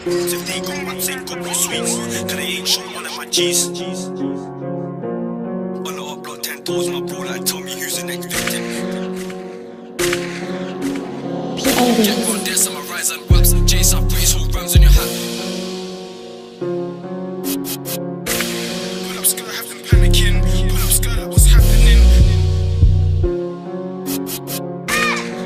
If they got raps, ain't got no sweets. Cause they ain't shot one of my G's. On the up block, 10 doors, my bro, like, tell me who's the next victim. Jack on there, summarize and waps. Jace up, put his whole rams on your hat. Pull up skirt, have them panicking. Pull up skirt, like, what's happening?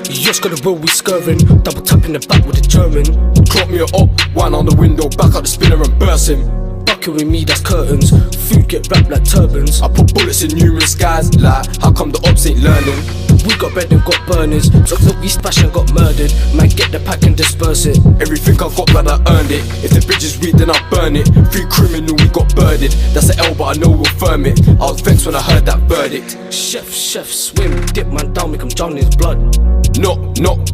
You just got the road, we scurving. Double tap in the back with the German. Drop me up, wine on the window, back out the spinner and burst him. Bucket with me, that's curtains. Food get wrapped like turbans. I put bullets in numerous guys, like, how come the ops ain't learning? We got bread and got burners. Look, we splash and got murdered. Man, get the pack and disperse it. Everything I got, man, I earned it. If the bridge is weak, then I burn it. Free criminal, we got birded. That's an L, but I know we'll firm it. I was vexed when I heard that verdict. Chef, swim. Dip man down, make him drown in his blood. Knock,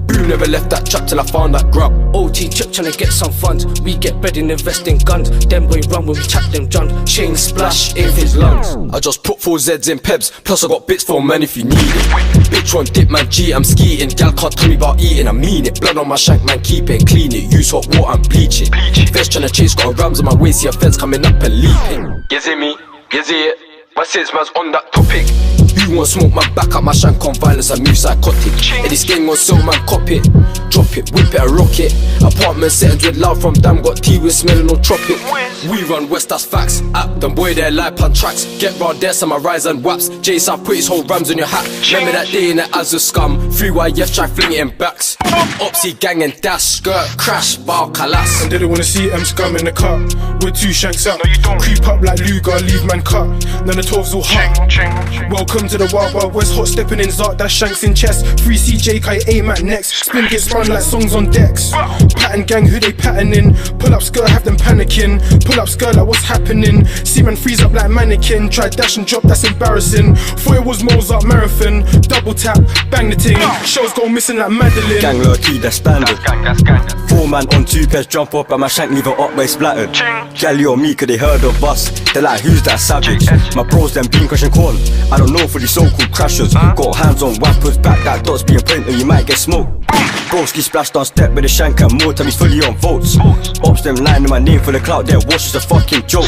boom, never left that trap till I found that grub. OT chip tryna get some funds. We get bread and invest in guns. Them boy run when we chat them drums. Chain splash in his lungs. I just put 4 Z's in Pebs, plus I got bits for a man if you need it. Bitch one dip, man, G, I'm skiing. Gal can't tell me about eating, I mean it. Blood on my shank, man, keep it, clean it. Use hot water and bleach it. Feds tryna chase, got rams on my waist, see a fence coming up and leaping. You see me? You see it? My sis man's on that topic. You want smoke, man, back up my shank on violence, I move psychotic. And this gang on sell, man, cop it. Drop it, whip it, and rock it. Apartment settings with love from damn, got tea with smelling on tropic. We run west, that's facts. App, them boy, they're live on tracks. Get round there, some rise and waps. Jace, I put his whole rams on your hat. Remember that day in the as a scum. 3YF try fling it in backs. Opsy gang and dash, skirt, crash, bar, kalas. And they don't wanna see Mskum in the cut. With 2 shanks up. Creep up like Luger, leave man cut. Then the 12's all hot. Welcome to the Wild Wild West, hot stepping in Zart, that's shanks in chest. 3 CJ, I aim at next. Spin gets spun like songs on decks. Pattern gang, who they patterning? Pull up skirt, have them panicking. Pull up skirt, like what's happening? See man freeze up like mannequin. Try dash and drop, that's embarrassing. Thought it was Mozart marathon. Double tap, bang the ting. Shows go missing like Madeline. Gang low key, that's standard. 4 man on 2 pairs, jump up and my shank leave it up where it's splattered. Gally or me, cause they heard of us. They're like, who's that savage? My bros, them bean crushing corn. I don't know for these so-called crashers. Got hands on wipers, back that dot's being print or you might get smoked. Broski splashed on step with a shank and more time he's fully on votes. Ops them lying in my name for the clout, their wash is a fucking joke.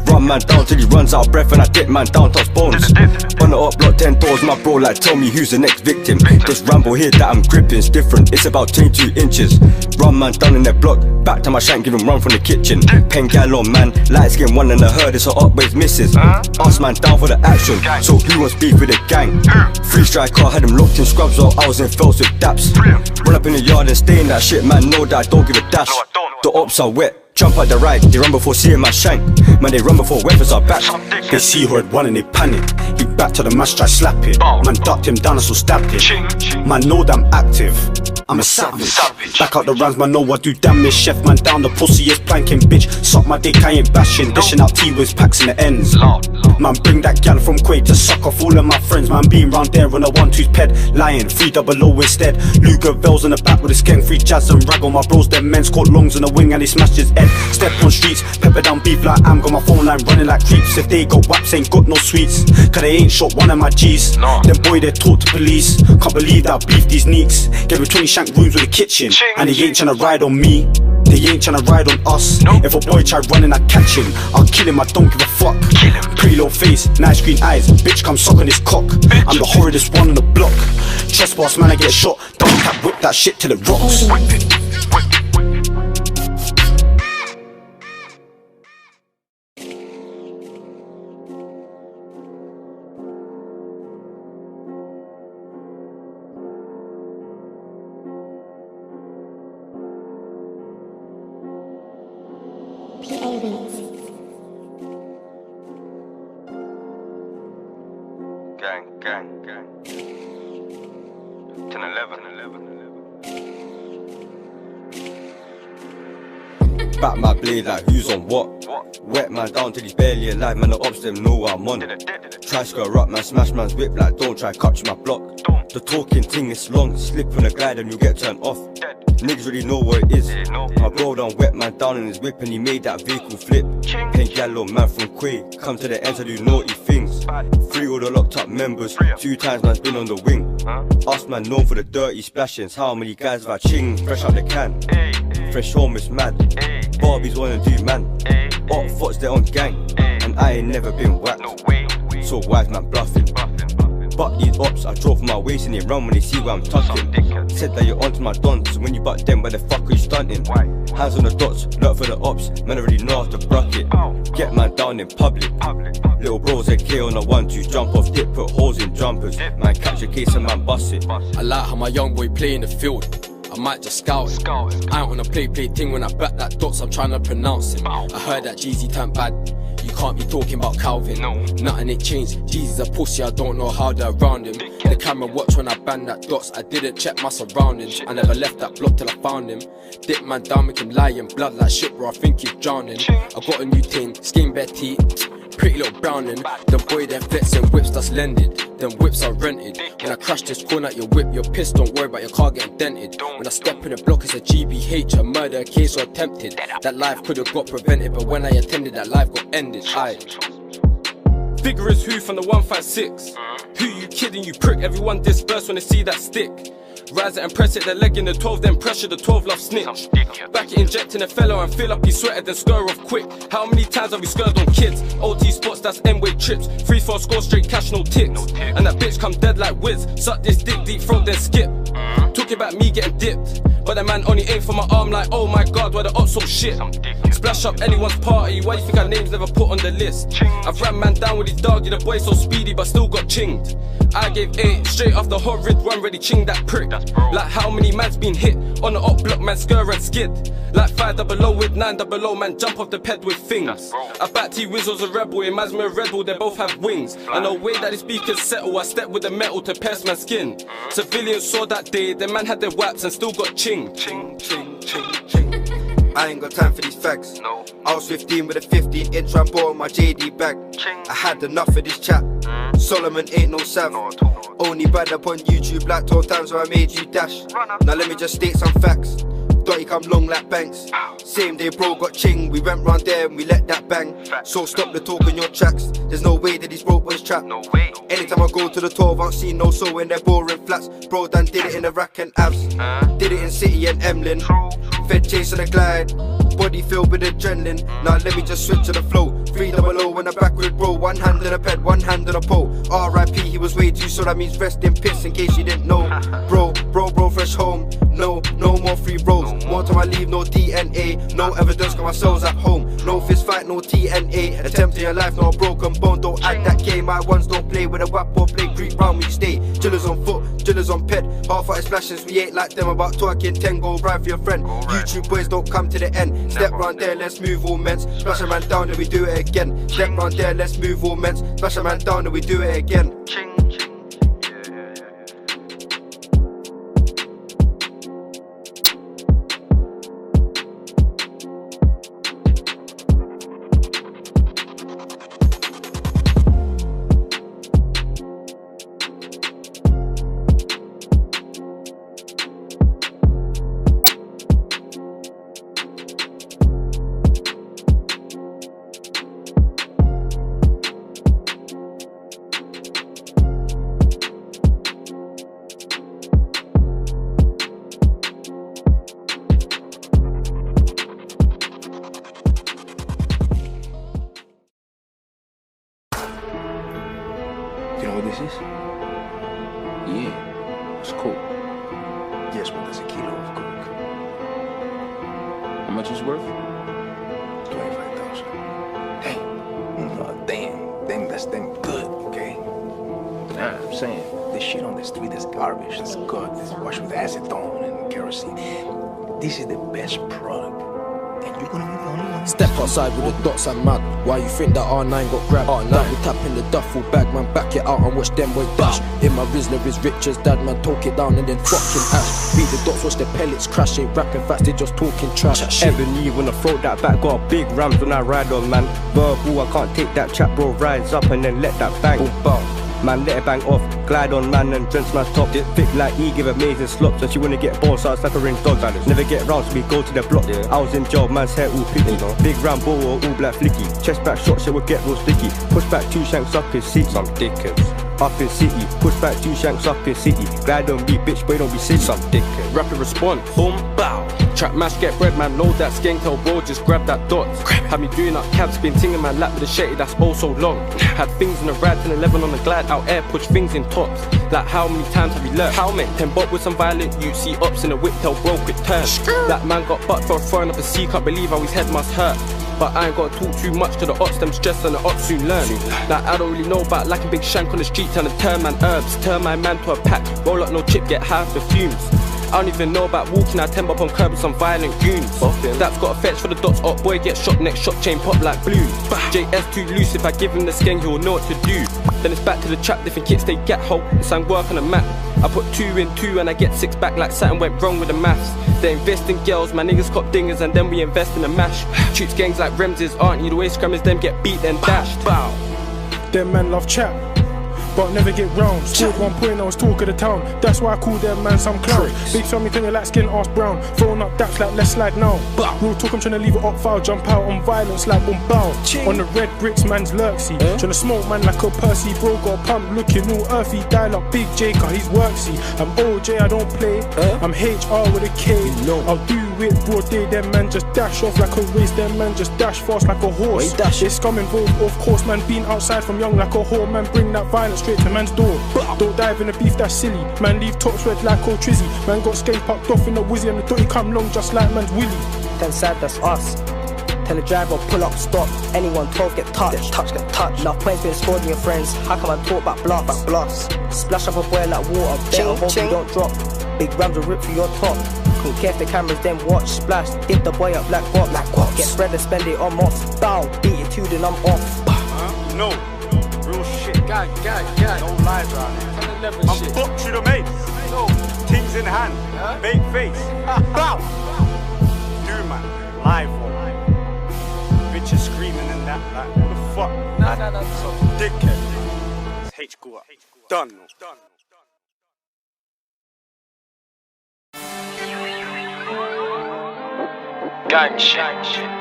Run man down till he runs out of breath and I dip man down touch bones. On the up block 10 doors, my bro like tell me who's the next victim. This ramble here that I'm gripping's different, it's about 22 inches. Run man down in their block, back to my shank give him run from the kitchen. Pen gal on man, light skin one in the herd, it's her up waist misses. Ask man down for the action, so who wants beef with the gang? 3 strike car had him locked in scrubs while I was in felts with daps. Run up in the yard and stay in that shit, man, know that I don't give a dash. The ops are wet, jump out the ride, they run before seeing my shank. Man, they run before weapons are back. They see who had won and they panicked. He back to the match, try slap it. Man ducked him down and so stabbed him. Man know that I'm active, I'm a savage. Back out the rounds, man know I do damage. Chef man down, the pussy is planking, bitch. Suck my dick, I ain't bashing. Dishing out T-Wiz packs in the ends. Man bring that gal from Kuwait to suck off all of my friends. Man being round there on a 1-2's ped. Lying, 300 instead. Luger Vels in the back with his gang. 3 jazz and rag on my bros. Them men's caught longs in the wing and he smashed his head. Step on streets, pepper down beef like I'm. Got my phone line running like creeps. If they got waps, ain't got no sweets. Cause they ain't shot one of my G's. Them boy they talk to police. Can't believe that I beef these neeks. Gave him 20 shank rooms with a kitchen. And he ain't tryna ride on me. They ain't tryna ride on us. If a boy try running, I catch him. I'll kill him, I don't give a fuck. Pretty low face, nice green eyes. Bitch come suck on his cock. I'm the horridest one on the block. Trespass man, I get shot. Double tap, whip that shit till it rocks. Gang 10, 11. Back my blade like who's on what? Wet man down till he's barely alive, man the ops them know I'm on. Try screw up man, smash man's whip like don't try catch my block. The talking thing is long, slip on a glide and you get turned off. Niggas really know what it is. My bro done wet man down in his whip and he made that vehicle flip. Pink yellow man from Quay, come to the end to do naughty things. 3 all the locked up members, 2 times man's been on the wing. Us man known for the dirty splashings, how many guys have I ching fresh out the can? Fresh home is mad. Barbies wanna do man. Up thoughts they're on gang. And I ain't never been whacked. So wise man bluffing. But these ops, I drove my waist and they run when they see where I'm tucking. Said that you're onto my dons, so when you butt them, where the fuck are you stunting? Hands on the dots, look for the ops, man already know how to bruck it. Get man down in public. Little bros AK on a 1-2, jump off dip, put holes in jumpers. Man catch a case and man bust it. I like how my young boy play in the field. I might just scout it. I ain't wanna play thing when I back that dots, I'm trying to pronounce it. I heard that Jeezy turned bad. You can't be talking about Calvin. Nothing ain't changed. Jeezy's a pussy, I don't know how they're around him. The camera watch when I banned that dots. I didn't check my surroundings. I never left that block till I found him. Dip man down, make him lie in blood like shit, bro. I think he's drowning. I got a new thing, skin Betty. Pretty little browning. Them boy they're flexing whips that's lended. Them whips are rented. When I crash this corner at your whip, you're pissed, don't worry about your car getting dented. When I step in the block it's a GBH, a murder case or attempted. That life could've got prevented, but when I attended that life got ended. Figure is who from the 156. Who you kidding, you prick? Everyone disperse when they see that stick. Rise it and press it, the leg in the 12, then pressure the 12 love snitch. Back it injecting a fellow and fill up his sweater, then scur off quick. How many times have we scurred on kids? OT spots, that's N-way trips. 3-4 score straight cash, no ticks. And that bitch come dead like whiz. Suck this dick, deep throat, then skip. Talking about me getting dipped, but the man only aimed for my arm like, oh my god, why the ops so shit? Splash up anyone's party, why you think our names never put on the list? I've ran man down with his doggy, the boy so speedy but still got chinged. I gave 8, straight off the horrid one, ready ching that prick. Like how many man's been hit, on the up block man scur and skid. Like 500 with 900, man jump off the ped with things. I bet T-Wizzle's a rebel, it reminds me of Red Bull, they both have wings. I know way that the speakers settle, I step with the metal to pierce man's skin. Civilians saw that day, the man had their waps and still got ching. I ain't got time for these facts. I was 15 with a 15-inch Rambo in my JD bag. I had enough of this chat. Solomon ain't no Sav. Only bad up on YouTube like 12 times where I made you dash. Now let me just state some facts. Thought he come long like Banks. Same day bro got ching, we went round there and we let that bang. So stop the talk on your tracks. There's no way that these broke boys trap. Anytime I go to the 12 I don't see no soul in their boring flats. Bro done did it in the rack and abs. Did it in City and Emlyn. Fed chasing a glide, body filled with adrenaline. Now let me just switch to the flow. 300 when I'm back with bro. 1 hand in a ped, 1 hand in a pole. R.I.P. he was way too, so that means rest in piss in case you didn't know. Bro, fresh home. No more free rolls. More time I leave, no DNA. No evidence, got my cells at home. No fist fight, no TNA. Attempting your life, no broken bone. Don't add that game, I once don't play with a whap or play creep round when you stay. Chillers on foot, chillers on ped. Half-hearted splashes, we ain't like them about twerking 10, go ride for your friend. YouTube boys don't come to the end. Step round there, let's move all men. Splash a man down and we do it again. Step round there, let's move all men. Splash a man down and we do it again. This is? Yeah, it's cool. Yes, well, that's a kilo of coke. How much is worth? 25,000. Hey, damn, that's good, okay? Nah, I'm saying. This shit on the street is garbage. It's good. It's washed with acetone and kerosene. This is the best product. And you're gonna be the only one. Step outside with the dots and mad. Why you think that R9 got grabbed? R9 we tap in the duffel bag, man, back it out and watch them boy dash. In my Rizzler is rich as dad, man, talk it down and then fucking ash. Beat the dots, watch the pellets crash. Ain't rapping fast, they just talking trash. Ebony when I throw that back, got big rams when I ride on, man. Verbal, I can't take that chat, bro. Rise up and then let that bang. Boom, bang. Man, let it bang off, glide on man and drench my top. Thick like E, give amazing slops, and she wanna get balls, so I like a ring dog. Never get round, so we go to the block. I was in jail, man's hair all picky. Big Rambo or all black flicky. Chest back shot, shit will get real sticky. Push back 2 shanks up his seat. Some dickheads. up in city. Push back 2 shanks up in city. Glide on me, bitch, boy, don't be silly. Some dickhead. Rapid response, boom, bow. Trap mash, get bread, man, load that skank, tell bro, just grab that dot. Had me doing up cabs, been tinging my lap with a shetty that's oh so long. Had things in the rad, 10-11 on the glide, out air, push things in tops. Like how many times have we learned? How many? 10 bot with some violent youth, see ups in the whip, tell bro, quick turn. That man got butt for throwing up a C, can't believe how his head must hurt. But I ain't gotta talk too much to the ops, them stress and the ops soon learn. Like I don't really know about lacking big shank on the street, trying to turn man herbs, turn my man to a pack, roll up no chip, get high for fumes. I don't even know about walking, I temp up on curb with some violent goons. That's got a fetch for the dots, up boy get shot, next shot chain pop like blue. JS too loose, if I give him the skeng he'll know what to do. Then it's back to the trap, different kits they get hoe, and some work on the map. I put 2 in 2 and I get 6 back like something went wrong with the maths. They invest in girls, my niggas cop dingers and then we invest in the mash. Treats gangs like Remses, aren't you? The way scrummers them get beat then dashed. Them man love chat, but never get round. Scored 1 point, I was talk of the town. That's why I call them man some clown. Big family thing like skin ass brown. Throwing up daps like let's slide now. Real talk, I'm tryna leave it up foul. Jump out on violence like boom bow. On the red bricks, man's lurksy. Tryna smoke man like a Percy. Bro got a pump looking all earthy. Dial up Big J, cause he's worksy. I'm OJ, I don't play. I'm HR with a K. I'll do it broad day. Them man just dash off like a race. Them man just dash fast like a horse. It's scum involved, of course. Man been outside from young like a whore. Man bring that violence straight to man's door. Don't dive in the beef, that's silly. Man leave tops red like old Trizzy. Man got skate packed off in the wizzy and the dirty come long just like man's willy. Then side, that's us. Tell the driver pull up, stop. Anyone 12 get touched, get touched. Enough points been scored in your friends. How come I talk about bluffs? Splash up a boy like water. Better hope you don't drop. Big rams will rip through your top. Couldn't care if the cameras then watch. Splash, dip the boy up like what? Get spread and spend it on mops. Bow, beat it 2 then I'm off. No. Real shit. Gang. No lies around here. I'm booked through the mace. No. Things in hand. Fake face. Bow. Do man. Live one. Bitches screaming and that. Like, what the fuck? Nah. So dickhead. It's H go up. Done. Gang shit.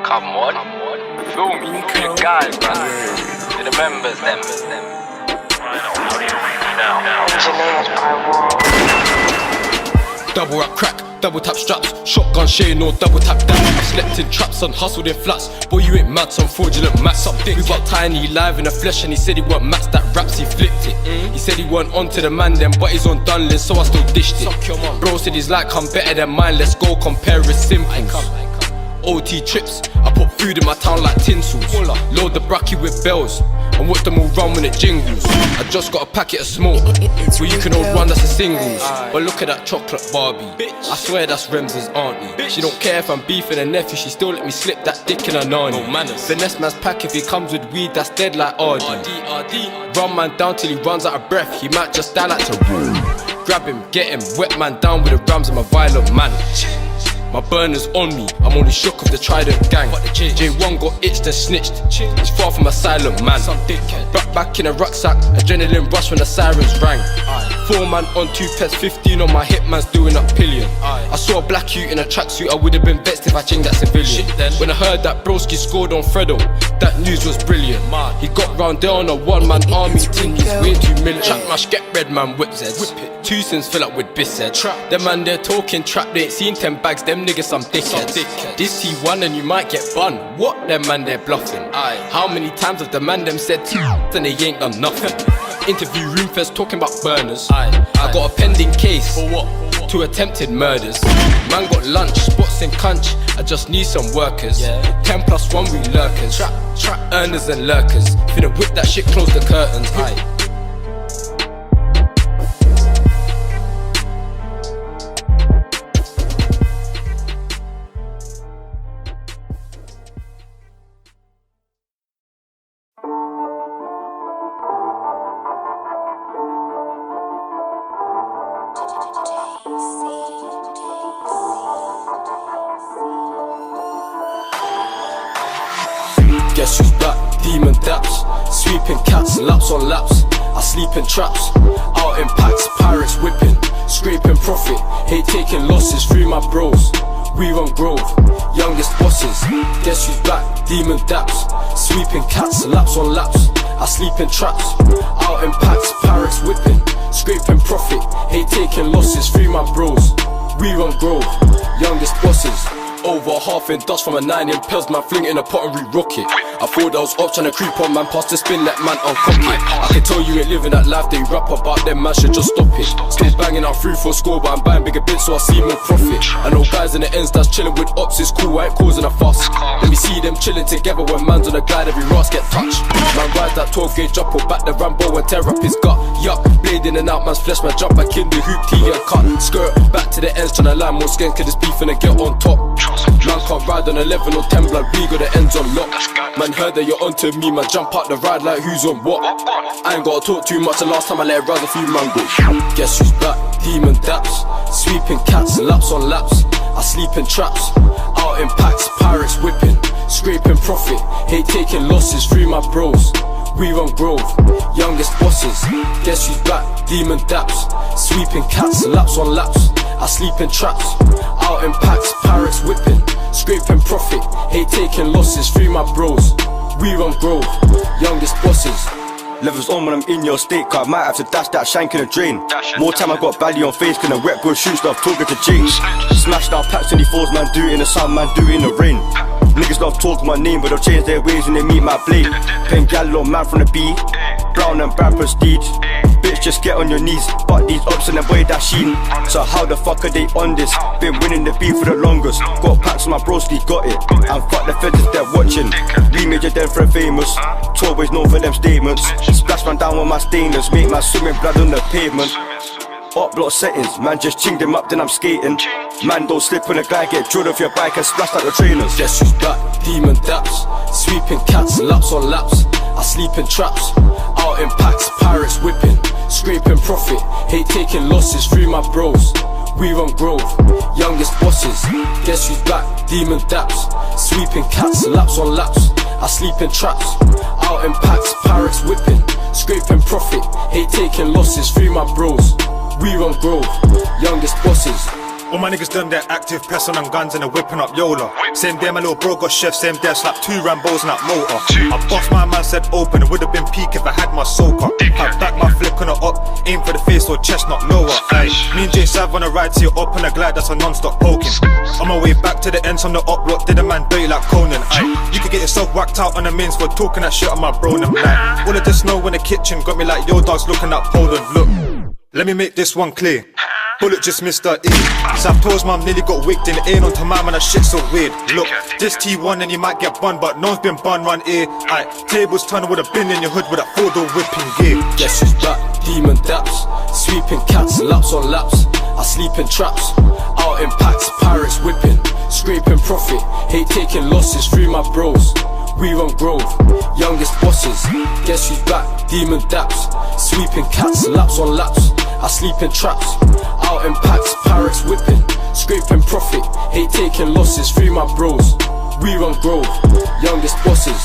Come on. Feel me. You guys, man. To the members, them. Double rap crack, double tap straps, shotgun shade or double tap dash. Slept in traps and hustled in flats. Boy, you ain't mad, some fraudulent max up. We got Tiny live in the flesh and he said he weren't max that raps, he flipped it. He said he weren't onto the man then, but he's on Dunlin, so I still dished it. Bro said he's like, I'm better than mine, let's go compare his simples. OT trips, I put food in my town like tinsels. Load the bracky with bells and watch them all run when it jingles. I just got a packet of smoke, where you can all run, that's a singles. But look at that chocolate Barbie, I swear that's Rems's auntie. She don't care if I'm beefing a nephew, she still let me slip that dick in her nanny. Finesse man's pack if he comes with weed, that's dead like RD. Run man down till he runs out of breath, he might just die like to grab him, get him, wet man down with the rams, I'm a violent man. My burner's on me, I'm only shook of the Trident gang. J1 got itched and snitched, he's far from a silent man. Back in a rucksack, adrenaline rush when the sirens rang. 4 man on 2 pets, 15 on my hip, man's doing up pillion. I saw a black youth in a tracksuit, I would've been vexed if I changed that civilian. When I heard that broski scored on Fredo, that news was brilliant. He got round there on a 1-man army team, he's way too militant. Trap mash, get red man, whip Zeds. 2 sins fill up with Bissed. Them man they're talking trap, they ain't seen 10 bags, them niggas some dickheads. This T1 and you might get bun. What them man they're bluffing? How many times have the man them said T and they ain't done nothing? Interview room first talking about burners. I got a pending case for what? 2 attempted murders. Man got lunch, spots in Cunch. I just need some workers. 10+1 we lurkers. Trap earners and lurkers. Finna whip that shit, close the curtains. Guess who's back? Demon daps, sweeping cats, laps on laps. I sleep in traps, out in packs, pirates whipping, scraping profit. Hate taking losses through my bros. We run Grove, youngest bosses. Guess who's back? Demon daps, sweeping cats, laps on laps. I sleep in traps. Out in packs, Pyrex whipping, scraping profit, hate taking losses. Free my bros, we run grove, youngest bosses. Over half in dust from a 9 in pills, man fling it in a pot and re-rock it. I thought I was up trying to creep on, man past the spin, that man uncock it. I can tell you ain't living that life they rap about, them man should just stop it. Still banging out 3-4 score, but I'm buying bigger bits so I see more profit. I know guys in the ends that's chilling with ops, it's cool, I ain't causing a fuss. Let me see them chilling together when man's on the glide, every rocks get touched. Man ride that 12 gauge up or back the Rambo and tear up his gut. Yuck, blade in and out, man's flesh, man jump back in the hoop, T and cut. Skirt, back to the ends, trying to line more skins, cause this beef finna get on top. Man can't ride on 11 or 10 blood, we got the ends on lock. Man heard that you're onto me, man jump out the ride like who's on what. I ain't gotta talk too much, the last time I let it rise a few man go. Guess who's back, demon daps, sweeping cats, laps on laps. I sleep in traps, out in packs, Pyrex whipping, scraping profit, hate taking losses. Free my bros, we run grove, youngest bosses. Guess who's back, demon daps, sweeping cats, laps on laps. I sleep in traps, out in packs, Pyrex whipping, scraping profit, hate taking losses. Free my bros, we run grove, youngest bosses. Levels on when I'm in your state, cause I might have to dash that shank in the drain. More time I got belly on face, can a wet boy shoot stuff, talking to Jake. Smash down packs 24s, man do it in the sun, man do it in the rain. Niggas love talking my name, but they'll change their ways when they meet my blade. Pen gal on man from the B, brown and bad prestige. Bitch just get on your knees, but these ups and the boy that sheen. So how the fuck are they on this? Been winning the beef for the longest. Got packs, my broski got it. And fuck the feds if they're watching. We major them for famous, always known for them statements. Splash man down with my stainless, make my swimming blood on the pavement. Up block settings, man just chinged him up, then I'm skating. Man don't slip when a guy get drilled off your bike and splashed like the trainers. Guess who's back, demon daps, sweeping cats, laps on laps. I sleep in traps, out in packs, Pyrex whipping, scraping profit, hate taking losses. Free my bros, we run grove, youngest bosses. Guess who's back, demon daps, sweeping cats, laps on laps. I sleep in traps, out in packs, Pyrex whipping, scraping profit, hate taking losses. Free my bros, we run grove, youngest bosses. All my niggas done their active pressing on guns and they're whipping up Yola. Same day my little bro got chef, same day I slapped 2 Rambos in that motor. I bossed my man said open, it would've been peak if I had my soaker. I back my flick on the up, aim for the face or chest not lower. Ay. Me and J Sav on the ride, see you up on a glide, that's a non-stop poking. On my way back to the ends on the up block, did a man dirty like Conan. Ay. You could get yourself whacked out on the mains for talking that shit on my bro and them like. All of this snow in the kitchen got me like yo dogs looking at Poland. Look, let me make this one clear. Bullet just missed her ear. Sav'O's mum nearly got wicked in the air onto my man, that shit so weird. Look, this T1 and you might get bun, but no one's been bun round here. Aye, tables turning with a bin in your hood with that 4-door whipping gear. Guess who's back, demon daps, sweeping cats, laps on laps. I sleep in traps, out in packs, Pyrex whipping, scraping profit, hate taking losses. Free my bros, we run grove, youngest bosses. Guess who's back, demon daps, sweeping cats, laps on laps. I sleep in traps, out in packs, Pyrex whipping, scraping profit, hate taking losses. Free my bros, we run grove, youngest bosses.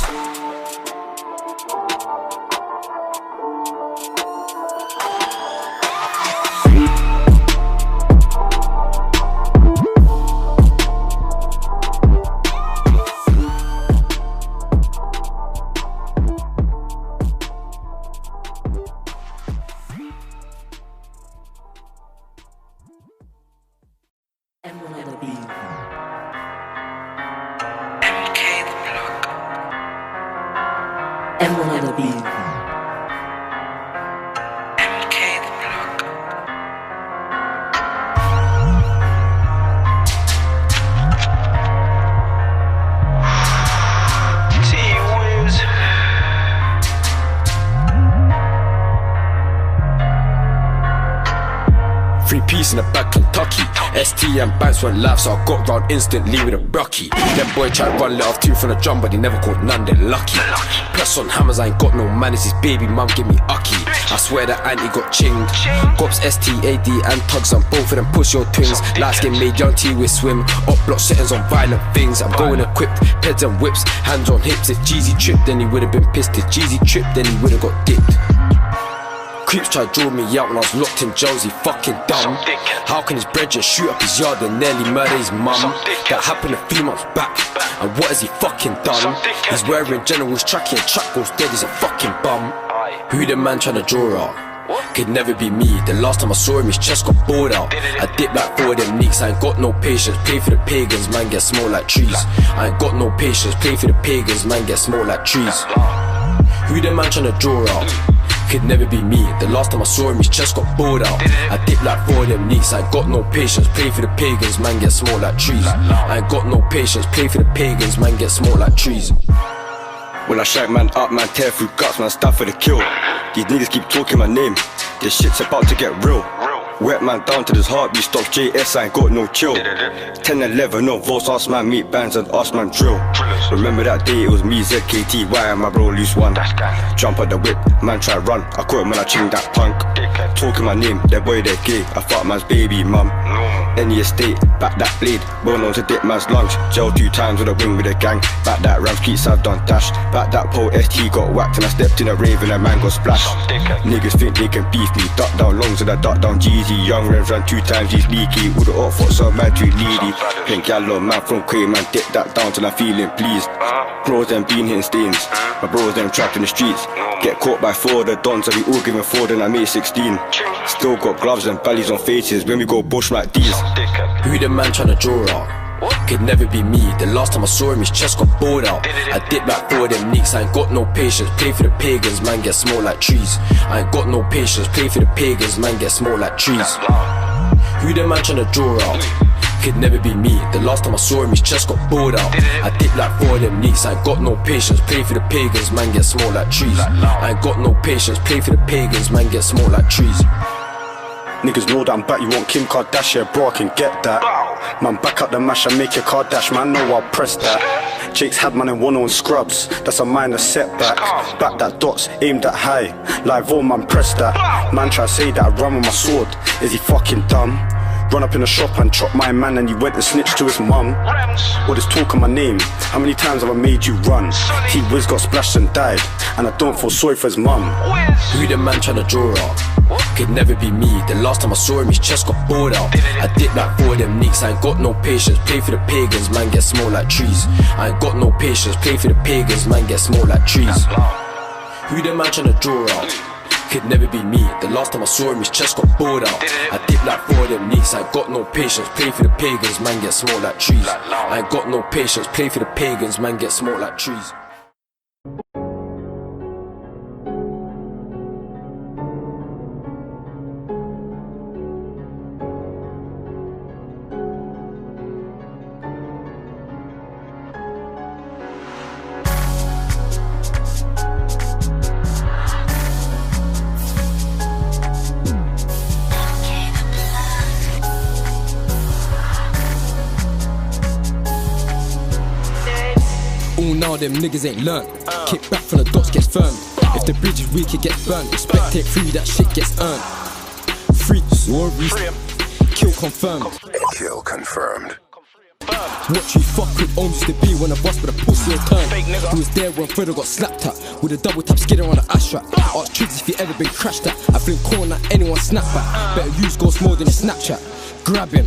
In the back Kentucky, ST and Bandz went live, so I got round instantly with a Brucky. Them boy tried run let off 2 from the drum, but he never caught none, they lucky. Press on hammers, I ain't got no manners, his baby mum give me ucky. I swear that auntie got chinged. Gops, STAD and Tugs, and both of them push your twins. Lights get made, young T with swim. Up block settings on violent things. I'm going equipped, peds and whips, hands on hips. If Jeezy tripped, then he would've been pissed. If Jeezy tripped, then he would've got dipped. Creeps try to draw me out when I was locked in jail, he fucking dumb. How can his brethren shoot up his yard and nearly murder his mum? That happened a few months back, and what has he fucking done? He's wearing general's tracky and track goes dead, he's a fucking bum. Who the man tryna draw out? Could never be me. The last time I saw him, his chest got bored out. I dip like 4 of them leaks. I ain't got no patience. Play for the pagans, man, get small like trees. I ain't got no patience. Play for the pagans, man, get small like trees. Who the man tryna draw out? Could never be me. The last time I saw him, his chest got bored out. I dip like 4 of them leaks. I ain't got no patience. Play for the pagans, man, get small like trees. I ain't got no patience. Play for the pagans, man, get small like trees. When I shank man up, man, tear through guts, man, stand for the kill. These niggas keep talking my name. This shit's about to get real. Wet man down to this heartbeat, stops JS, I ain't got no chill. 10-11, no votes, us man meet Bandz and us man drill. Remember that day, it was me, ZKTY and my bro loose one. Jump at the whip, man try run, I caught him when I chinged that punk. Talking my name, that boy they're gay, I fuck man's baby mum. Any estate, back that blade, well known to dip man's lungs. Jail 2 times with a wing with a gang, back that Rams Keats I've done dash. Back that pole ST got whacked and I stepped in a rave and a man got splashed. Niggas think they can beef me, duck down longs and I duck down Jeezy. Young Revs ran 2 times, he's leaky. All the hot foot, some man too needy. Pink yellow man from Quay, man dip that down till I'm feeling pleased. Bros them been hitting stains, my bros them trapped in the streets. Get caught by 4 of the dons, so we all giving 4, then I made 16. Still got gloves and bellies on faces when we go bush like these. Who the man tryna draw out? Could never be me. The last time I saw him, his chest got bored out. I dip like 4 of them leaks. I ain't got no patience. Play for the pagans, man, get small like trees. I ain't got no patience. Play for the pagans, man, get small like trees. Who the man tryna draw out? Could never be me. The last time I saw him, his chest got bored out. I dip like 4 of them leaks. I ain't got no patience. Play for the pagans, man, get small like trees. I ain't got no patience. Play for the pagans, man, get small like trees. Niggas know that I'm back, you want Kim Kardashian, bro, I can get that. Man, back up the mash and make your car dash, man, know I'll press that. Jake's had man in 1-on scrubs, that's a minor setback. Back that dots, aimed at high, live on man, press that. Man try to say that I run with my sword, is he fucking dumb? Run up in the shop and chop my man and he went and snitched to his mum. All this talk on my name, how many times have I made you run? T-Wiz got splashed and died, and I don't feel sorry for his mum. Who the man tryna draw out? Could never be me. The last time I saw him, his chest got bored out. I dip like 4 of them leaks. I ain't got no patience. Play for the pagans, man, get small like trees. I ain't got no patience. Play for the pagans, man, get small like trees. Who the man tryna draw out? Could never be me. The last time I saw him, his chest got bored out. I dip like 4 of them leaks. I ain't got no patience. Play for the pagans, man, get small like trees. I ain't got no patience. Play for the pagans, man, get small like trees. Now them niggas ain't learned. Kick back from the dots gets firmed. If the bridge is weak it gets burnt. Respect it free, that shit gets earned. Free, worries. Kill confirmed. Kill confirmed. What you fuck with owns to be when I bust with a pussy or turn. Who was there when Fredo got slapped at with a double tap skidder on an ash rack. Ask Triggs if you ever been crashed at. I fling corn at anyone snap back. Better use ghost more than a Snapchat. Grab him,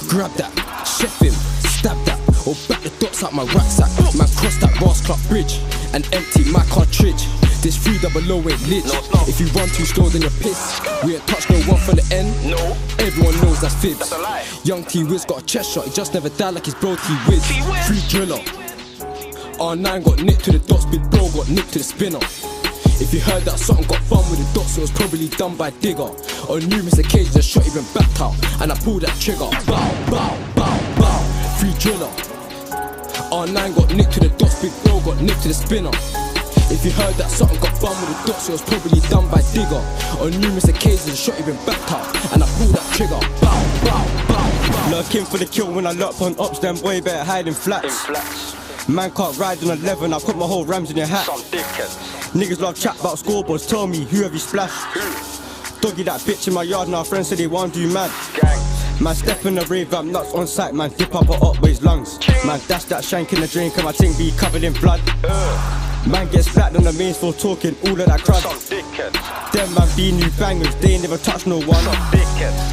grab that, chef him, stab that. Or back the dots out my rucksack. Man cross that Ross Club bridge and empty my cartridge. This 300 ain't lit. If you run too slow then you're pissed. We ain't touched no one from the end. Everyone knows that's fibs. Young T-Wiz got a chest shot. He just never died like his bro T-Wiz. Free driller. R9 got nicked to the dots. Big bro got nicked to the spinner. If you heard that something got bummed with the dots, it was probably done by Digga. On numerous occasions, a shot even backed out, and I pulled that trigger. Bow, bow, bow, bow. Free driller. R9 got nicked to the dots, big bro got nicked to the spinner. If you heard that something got bummed with the dots, it was probably done by Digga. On numerous occasions, a shot even backed out, and I pulled that trigger. Bow, bow, bow, bow. Lurking for the kill when I lurk on ops, them boy better hide in flats. Man can't ride on 11, I put my whole rams in your hat. Niggas love chat about scoreboards, tell me who have you splashed? Doggy that bitch in my yard, now friends say they want do mad. Man step in the rave, I'm nuts on sight, man dip up or up with his lungs. Man dash that shank in the drink and my ting be covered in blood. Man gets flat on the mains for talking all of that crap. Them man be new bangers, they ain't never touch no one.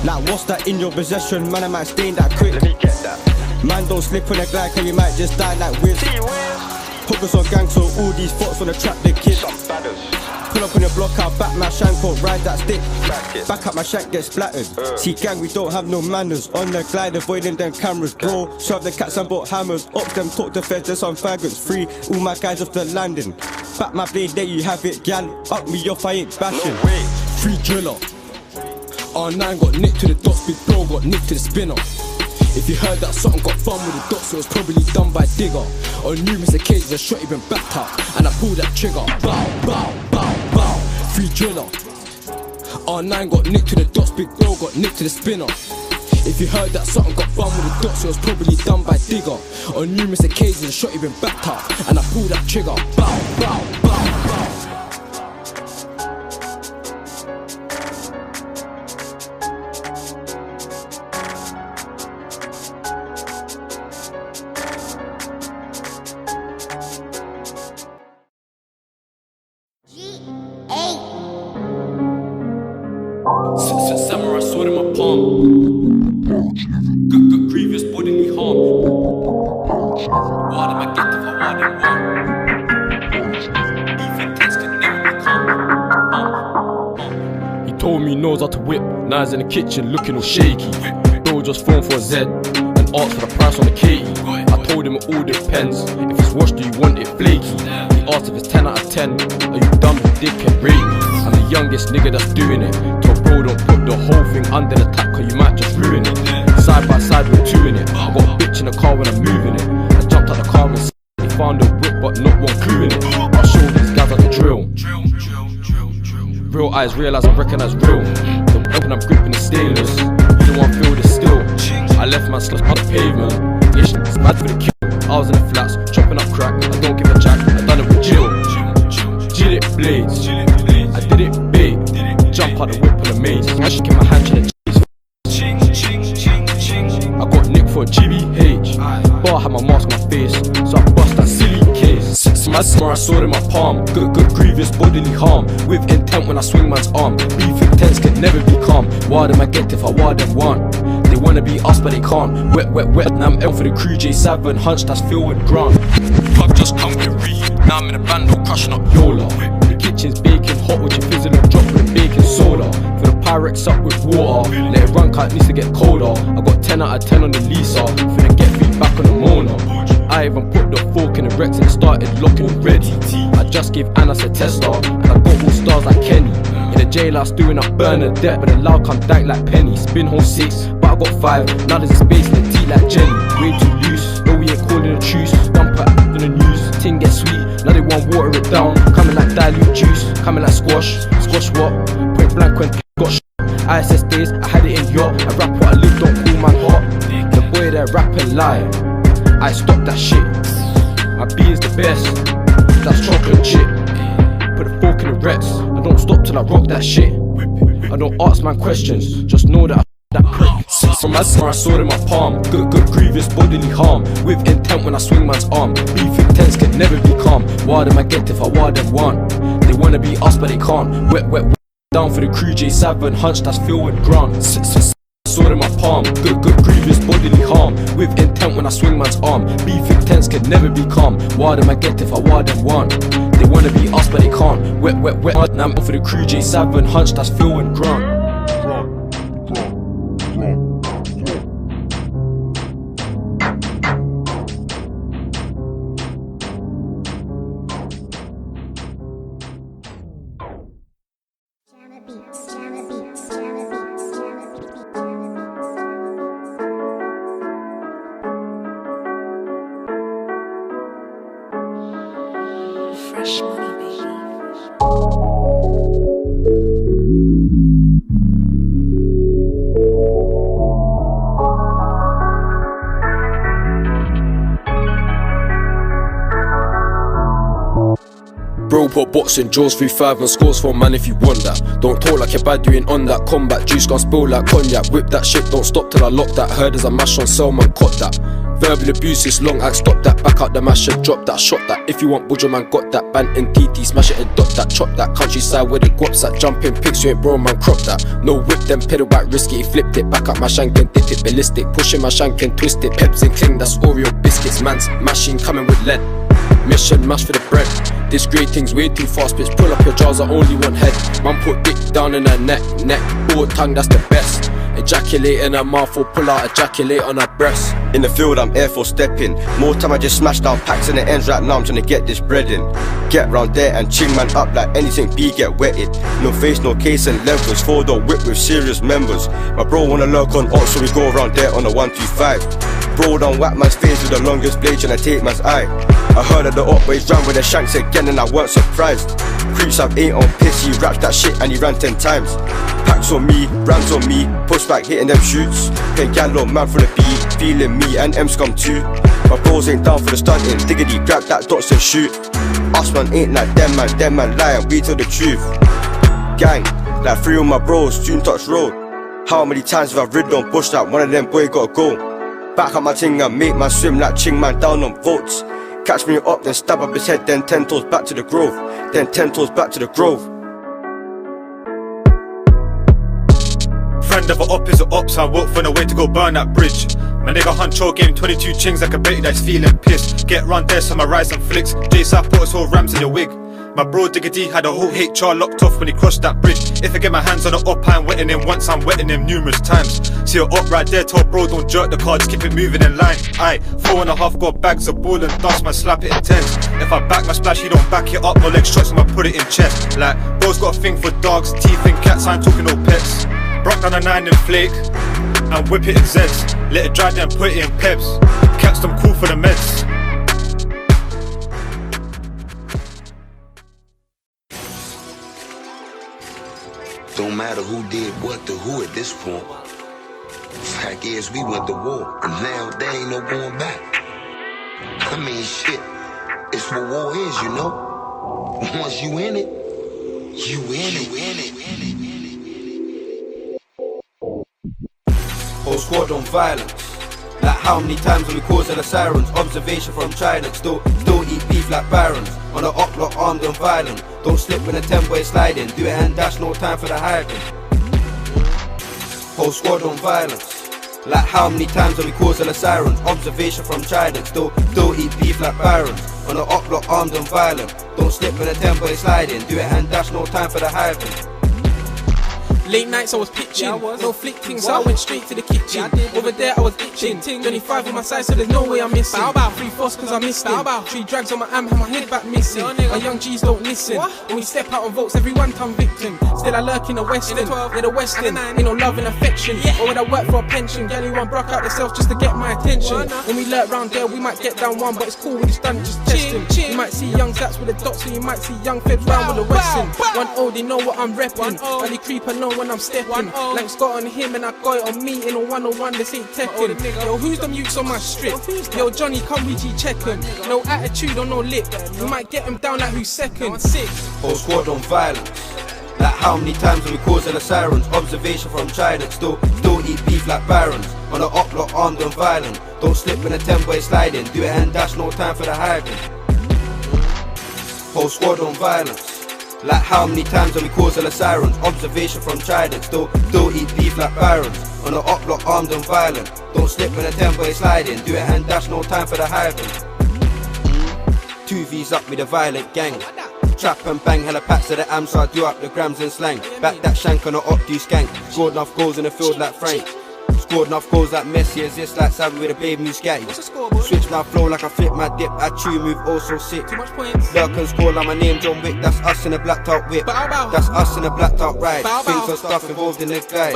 Like what's that in your possession? Man, I might stain that quick. Let me get that. Man don't slip on a glide, cause you might just die like Wiz. Focus on gang, so all these fox on the trap, the kids. Pull up on the block, I'll back my shank or ride that stick. Back up my shank, get splattered. See gang, we don't have no manners. On the glide, avoiding them cameras, bro. Shove the cats and bought hammers. Up them, talk to feds, there's some faggots. Free all my guys off the landing. Back my blade, there you have it, gal. Up me off, I ain't bashing. Free driller. R9 got nicked to the dots, big bro got nicked to the spinner. If you heard that something got fun with the dots, it was probably done by Digga. On numerous occasions, a shot even backed up, and I pulled that trigger. Bow, bow, bow, bow. Free driller. R9 got nicked to the dots, big bro got nicked to the spinner. If you heard that something got fun with the dots, it was probably done by Digga. On numerous occasions, a shot even backed up, and I pulled that trigger. Bow, bow, bow, bow. Samurai sword in my palm. Good grievous bodily harm. Why did I get to why did one? Even things can never be calm. He told me he knows how to whip. Now he's in the kitchen looking all shaky. Bro just phoned for a Z and asked for the price on the Katie. I told him it all depends. If it's washed, do you want it flaky? He asked if it's 10 out of 10. Are you dumb with dick and rate me? I'm the youngest nigga that's doing it. Told bro don't put the whole thing under the tap, cause you might just ruin it. Side by side we're two in it. I got a bitch in the car when I'm moving it. I jumped out the car and they found a whip but not one clue in it. I'll show these guys how to drill. Real eyes realise I recognise real. The weapon I'm gripping is stainless. You don't want to feel the steel. I left my slush on the pavement. It's mad for the kill. I was in the flats, chopping up crack. I don't give a jack, I done it with Jill. Jill it blades, I did it big. Jump out the whip on the maze. I should get my hand to the cheese. I got nicked for a GBH, but I had my mask on my face, so I bust that silly case. My samurai sword in my palm. Good grievous bodily harm. With intent when I swing man's arm. Beef intense can never be calm. Why them I get if I why them want? They wanna be us but they can't. Wet, now I'm M for the crew. J7 hunch that's filled with Grant. I've just come with Reed. Now I'm in a bando crushing up Yola. The kitchen's baking hot with your fizzle and drop with baking soda. For the Pyrex up with water. Let it run, cause it needs to get colder. I got 10 out of 10 on the Lisa. Finna get feedback on the Mona. I even put the fork in the Rex and started locking ready. I just gave Anas a tester, and I got all stars like Kenny. In the jailhouse doing up Bernadette, but the loud come dank like Penny. Spin hole 6, but I got 5. Now there's a space in the tea like Jenny. Way too loose, no we ain't calling a truce. Dump it on the news, ting get sweet. Now they want water it down. Coming like dilute juice, coming like squash. Squash what? Point blank when got shot. ISS days, I had it in yacht. I rap what I live, don't call man hot. The boy there rapping lie. I stop that shit. My B is the best. That's chocolate chip. Put a fork in the Rex. I don't stop till I rock that shit. I don't ask man questions. Just know that I that prick. From my samurai sword in my palm. Good grievous bodily harm. With intent when I swing man's arm. Beef intense can never be calm. Why them I get if I why them want? They wanna be us but they can't. Wet, down for the crew. J7 hunch that's filled with Grant. Sword in my palm, good grievous bodily harm. With intent when I swing man's arm. Beef intense can never be calm. Why them I get if I why them want? They wanna be us but they can't. Wet, now I'm for the crew. J7 hunch that's filled with Grant. Fresh money, baby. Bro put boxing jaws 3-5 and scores for man if you want that. Don't talk like you're bad doing on that combat. Juice gon' spill like cognac. Whip that shit, don't stop till I lock that. Heard as I mash on cell man, caught that. Verbal abuse is long act, stop that. Back out the masher, drop that, shot that. If you want Budger man, got that. Band and TT, smash it and dot that. Chop that, countryside where the guaps at. Jumping pigs, you ain't bro man, crop that. No whip them, pedal back, risky, he flipped it. Back up my shank and dip it, ballistic. Pushing my shank and twist it. Peps and cling, that's Oreo biscuits. Man's machine coming with lead. Mission mash for the bread. This great thing's way too fast, bitch. Pull up your jaws, I only want head. Man put dick down in her neck, all tongue, that's the best. Ejaculate in her mouth or pull out, ejaculate on her breast. In the field I'm Air Force stepping. More time I just smash down packs in the ends right now. I'm trying to get this bread in. Get round there and ching man up like anything B get wetted. No face, no case and levels. 4-door whip with serious members. My bro wanna lurk on ox, so we go around there on a 125. Bro done whack man's face with the longest blade trying to take man's eye. I heard of the up ways ran with the shanks again and I weren't surprised. Creeps have 8 on piss, he raps that shit and he ran 10 times. Packs on me, brands on me, push back hitting them shoots. Pay gallo man for the beat, feeling me and Mskum too. My bros ain't down for the stunting, diggity grab that dots and shoot. Us man ain't like them man lying, we tell the truth. Gang, like 3 of my bros, tune touch road. How many times have I ridden on bush that one of them boy gotta go? Back up my ting and make man swim like ching man down on votes. Catch me up, then stab up his head, then 10 toes back to the grove. Then 10 toes back to the grove. Friend of a op is a op, so I walk for no way to go burn that bridge. My nigga Huncho game 22 chings like a betty that's feeling pissed. Get round there, so my rise and flicks. J South put us whole rams in your wig. My bro Digga D had a whole HR locked off when he crossed that bridge. If I get my hands on the op, I'm wetting him once, I'm wetting him numerous times. See your op right there, told bro don't jerk the car, just keep it moving in line. Aye, 4.5 got bags of ball and dust, man slap it intense. If I back my splash, he don't back it up, no leg shots, I'ma put it in chest. Like, bro's got a thing for dogs, teeth and cats, I ain't talking no pets. Bruck down a 9 in flake, and whip it in Zeds. Let it dry then put it in peps. Cats them cool for the meds. Don't matter who did what to who at this point. Fact is, we went to war, and now there ain't no going back. I mean, shit, it's what war is, you know. Once you in it, you in it. Whole squad on violence. Like how many times have we caused the sirens? Observation from China, still eat beef like barons. On the up block, armed and violent. Don't slip when a 10-way sliding. Do it and dash, no time for the hiding. Whole squad on violence. Like how many times have we caused the sirens? Observation from China, still eat beef like barons. On the up block, armed and violent. Don't slip when a 10-way sliding. Do it and dash, no time for the hiding. Late nights I was pitching, no flicking, so I went straight to the kitchen. Over there I was itching, 25 on my side, so there's no way I'm missing. 3 force cause I missed him, 3 drags on my amp, my head back missing. My young G's don't listen, when we step out on votes, everyone come victim. Still I lurk in the western, near the western, ain't no love and affection. Or would I work for a pension, girl you want Bruck out themselves just to get my attention. When we lurk round there, we might get down one, but it's cool, we just done it, just test him. You might see young Zats with the dots, or you might see young feds round with the western. 1-0, they know what I'm repping, early creeper know when I'm stepping. Lanks got on him and I got it on me in a 101, this ain't Tekken. Yo, who's them youths on my strip? Yo, Johnny, come we G check him. No attitude or no lip, we might get him down like who's second. Whole squad on violence. Like how many times have we caused the sirens? Observation from China, still eat beef like barons. On the up block, armed and violent. Don't slip when a 10-way sliding. Do it and dash, no time for the hiding. Whole squad on violence. Like how many times have we caused the sirens? Observation from China, still eat beef like barons. On the up block, armed and violent. Don't slip when a 10-way sliding. Do it and dash, no time for the hiding. 2 V's up with a violent gang. Trap and bang, hella packs of the am, so I do up the grams and slang. Back that shank on the up, do skank. Scored enough goals in the field like Frank. Scored enough goals like Messi, assist like Sav'O with a baby new scatty. Switch my flow like I flip my dip, I chew move also sick. Lurk and score like my name John Wick, that's us in a blacked out whip. That's us in a blacked out ride. Things and stuff involved in the guide.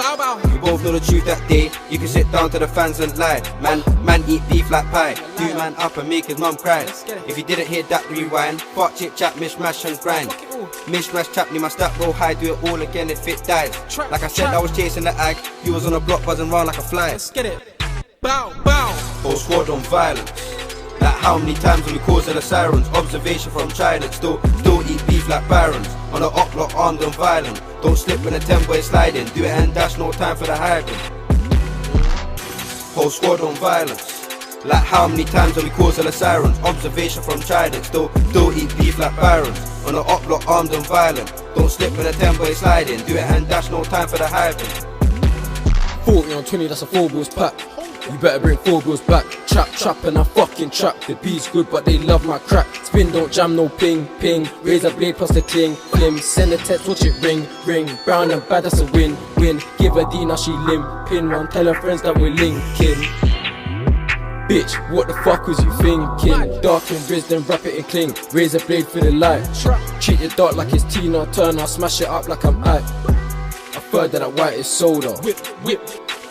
We both know the truth that day, you can sit down to the fans and lie. Man eat beef like pie, do man up and make his mum cry. If you didn't hear that, rewind. Fuck chit chat, mishmash and grind. Mishmash chapney, my stat roll high, do it all again if it dies. Like I said, I was chasing the ag, you was on the block buzzing round like a fly. Let's get it. Bow, bow. Whole squad on violence. Like how many times have we caused the sirens? Observation from China, still eat beef like barons. On the up block, armed and violent. Don't slip when a 10-way sliding. Do it and dash, no time for the hiding. Whole squad on violence. Like how many times have we caused all the sirens? Observation from Trident, still eat beef like Barons. On the up block, armed and violent. Don't slip with a 10-boy sliding. Do it and dash, no time for the hyping. 40 on 20, that's a 4 bills pack. You better bring 4 bills back. Trap and I fucking trap. The beat's good but they love my crack. Spin don't jam, no ping. Razor blade plus the cling. Send a text, watch it ring. Brown and bad, that's a win. Give her D, now she limping round. Tell her friends that we're linking. Bitch, what the fuck was you thinking? Dark and Riz, then wrap it in cling. Razor blade for the light. Treat the dark like it's Tina Turner. Smash it up like I'm Ike. A third of that white is soda. Whip.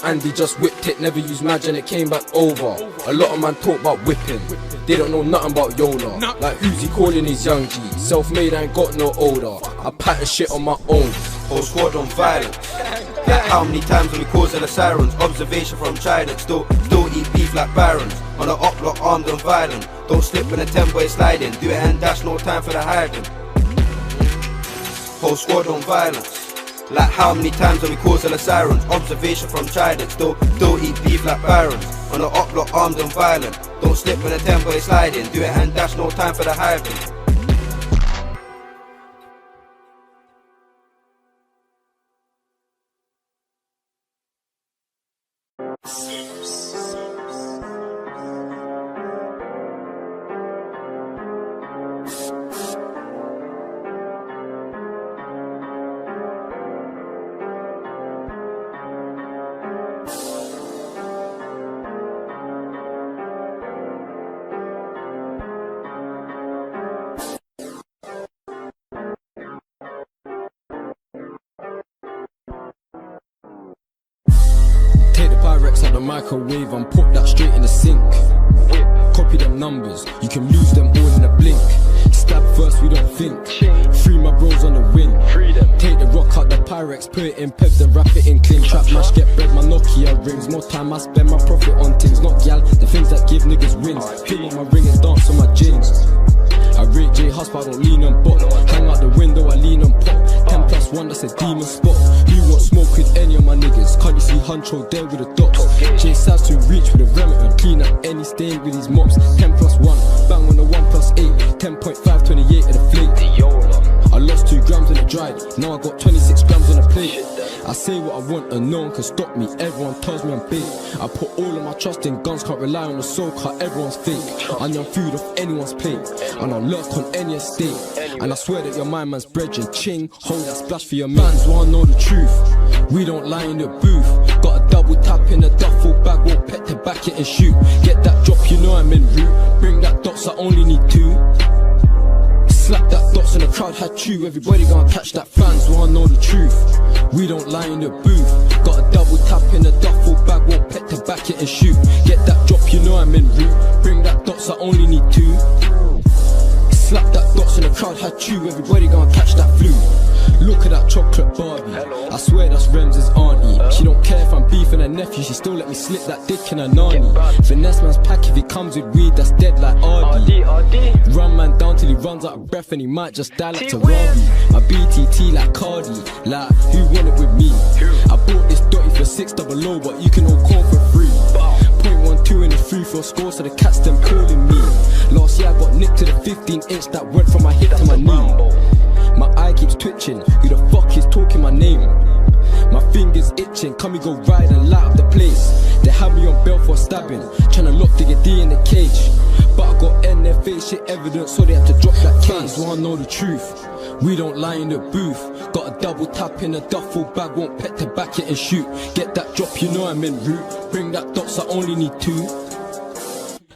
Andy just whipped it, never used Madge and it came back over. A lot of man talk about whipping. They don't know nothing about Yola. Like who's he calling his young G? Self-made, I ain't got no older. I pattern shit on my own. Whole squad on violence. Like how many times have we caused all the sirens? Observation from Trident, still eat beef like Barons. On the up block, armed and violent. Don't slip in a 10-boy sliding. Do it and dash, no time for the hiding. Whole squad on violence. Like how many times have we caused all the sirens? Observation from Trident, still eat beef like Barons. On the up block, armed and violent. Don't slip in a 10-boy sliding. Do it and dash, no time for the hiding. Take the Pyrex out the microwave and put that straight in the sink. Copy them numbers, you can lose them all in a blink. Stab first, we don't think. Free my bros on the wing. Take the rock out the Pyrex, put it in Pebs and wrap it in cling. Trap mash, get bread, my Nokia rings. More time I spend my profit on things, not gal, the things that give niggas wins. Pin on my ring and dance on my jeans. I rate J Hus, but I don't lean on bot. Hang out the window, I lean on pop. 10+1, that's a demon spot. Who wants smoke with any of my niggas? Can't you see Huncho there with the dots? J Sav's to reach with a Remington. Clean up any stain with these mops. 10+1, bang on the 1+8. 10.5, 28 at the flake. I lost 2 grams and it dried. Now I got 26 grams on the plate. I say what I want and no one can stop me. Everyone tells me I'm big. I put all of my trust in guns, can't rely on the soul car. Everyone's fake. I'm young food off anyone's plate. And I'll lurk on any estate. And I swear that your mind man's brethren. Ching, hold that splash for your mans. Wanna know the truth? We don't lie in the booth. Got a double tap in a duffel bag. Won't pet to back it and shoot. Get that drop, you know I'm en route. Bring that dots, I only need 2. Slap that dots and the crowd had chew. Everybody gonna catch that, fans wanna know the truth. We don't lie in the booth. Got a double tap in a duffel bag. Won't pet to back it and shoot. Get that drop, you know I'm en route. Bring that dots, I only need 2. Slap that dots and the crowd had chew. Everybody gonna catch that flu. Look at that chocolate Barbie. I swear that's Rems' auntie. She don't care if I'm beefing her nephew. She still let me slip that dick in her nanny. Finesse man's pack if he comes with weed, that's dead like RD. Run man down till he runs out of breath and he might just die like Tarabi. My BTT like Cardi. Like who want it with me? I bought this dotty for 600, but you can all call for free. 0.12 in the 3-4 score, so the cats them calling me. Last year I got nicked to the 15-inch that went from my hip to my knee. My eye keeps twitching, who the fuck is talking my name? My fingers itching, can we go ride and light up the place? They had me on bail for stabbing, tryna lock Digga D in the cage. But I got NFA shit evidence, so they had to drop that case. Wanna know the truth? We don't lie in the booth. Got a double tap in a duffel bag, won't pet to back it and shoot. Get that drop, you know I'm en route. Bring that dots, I only need 2.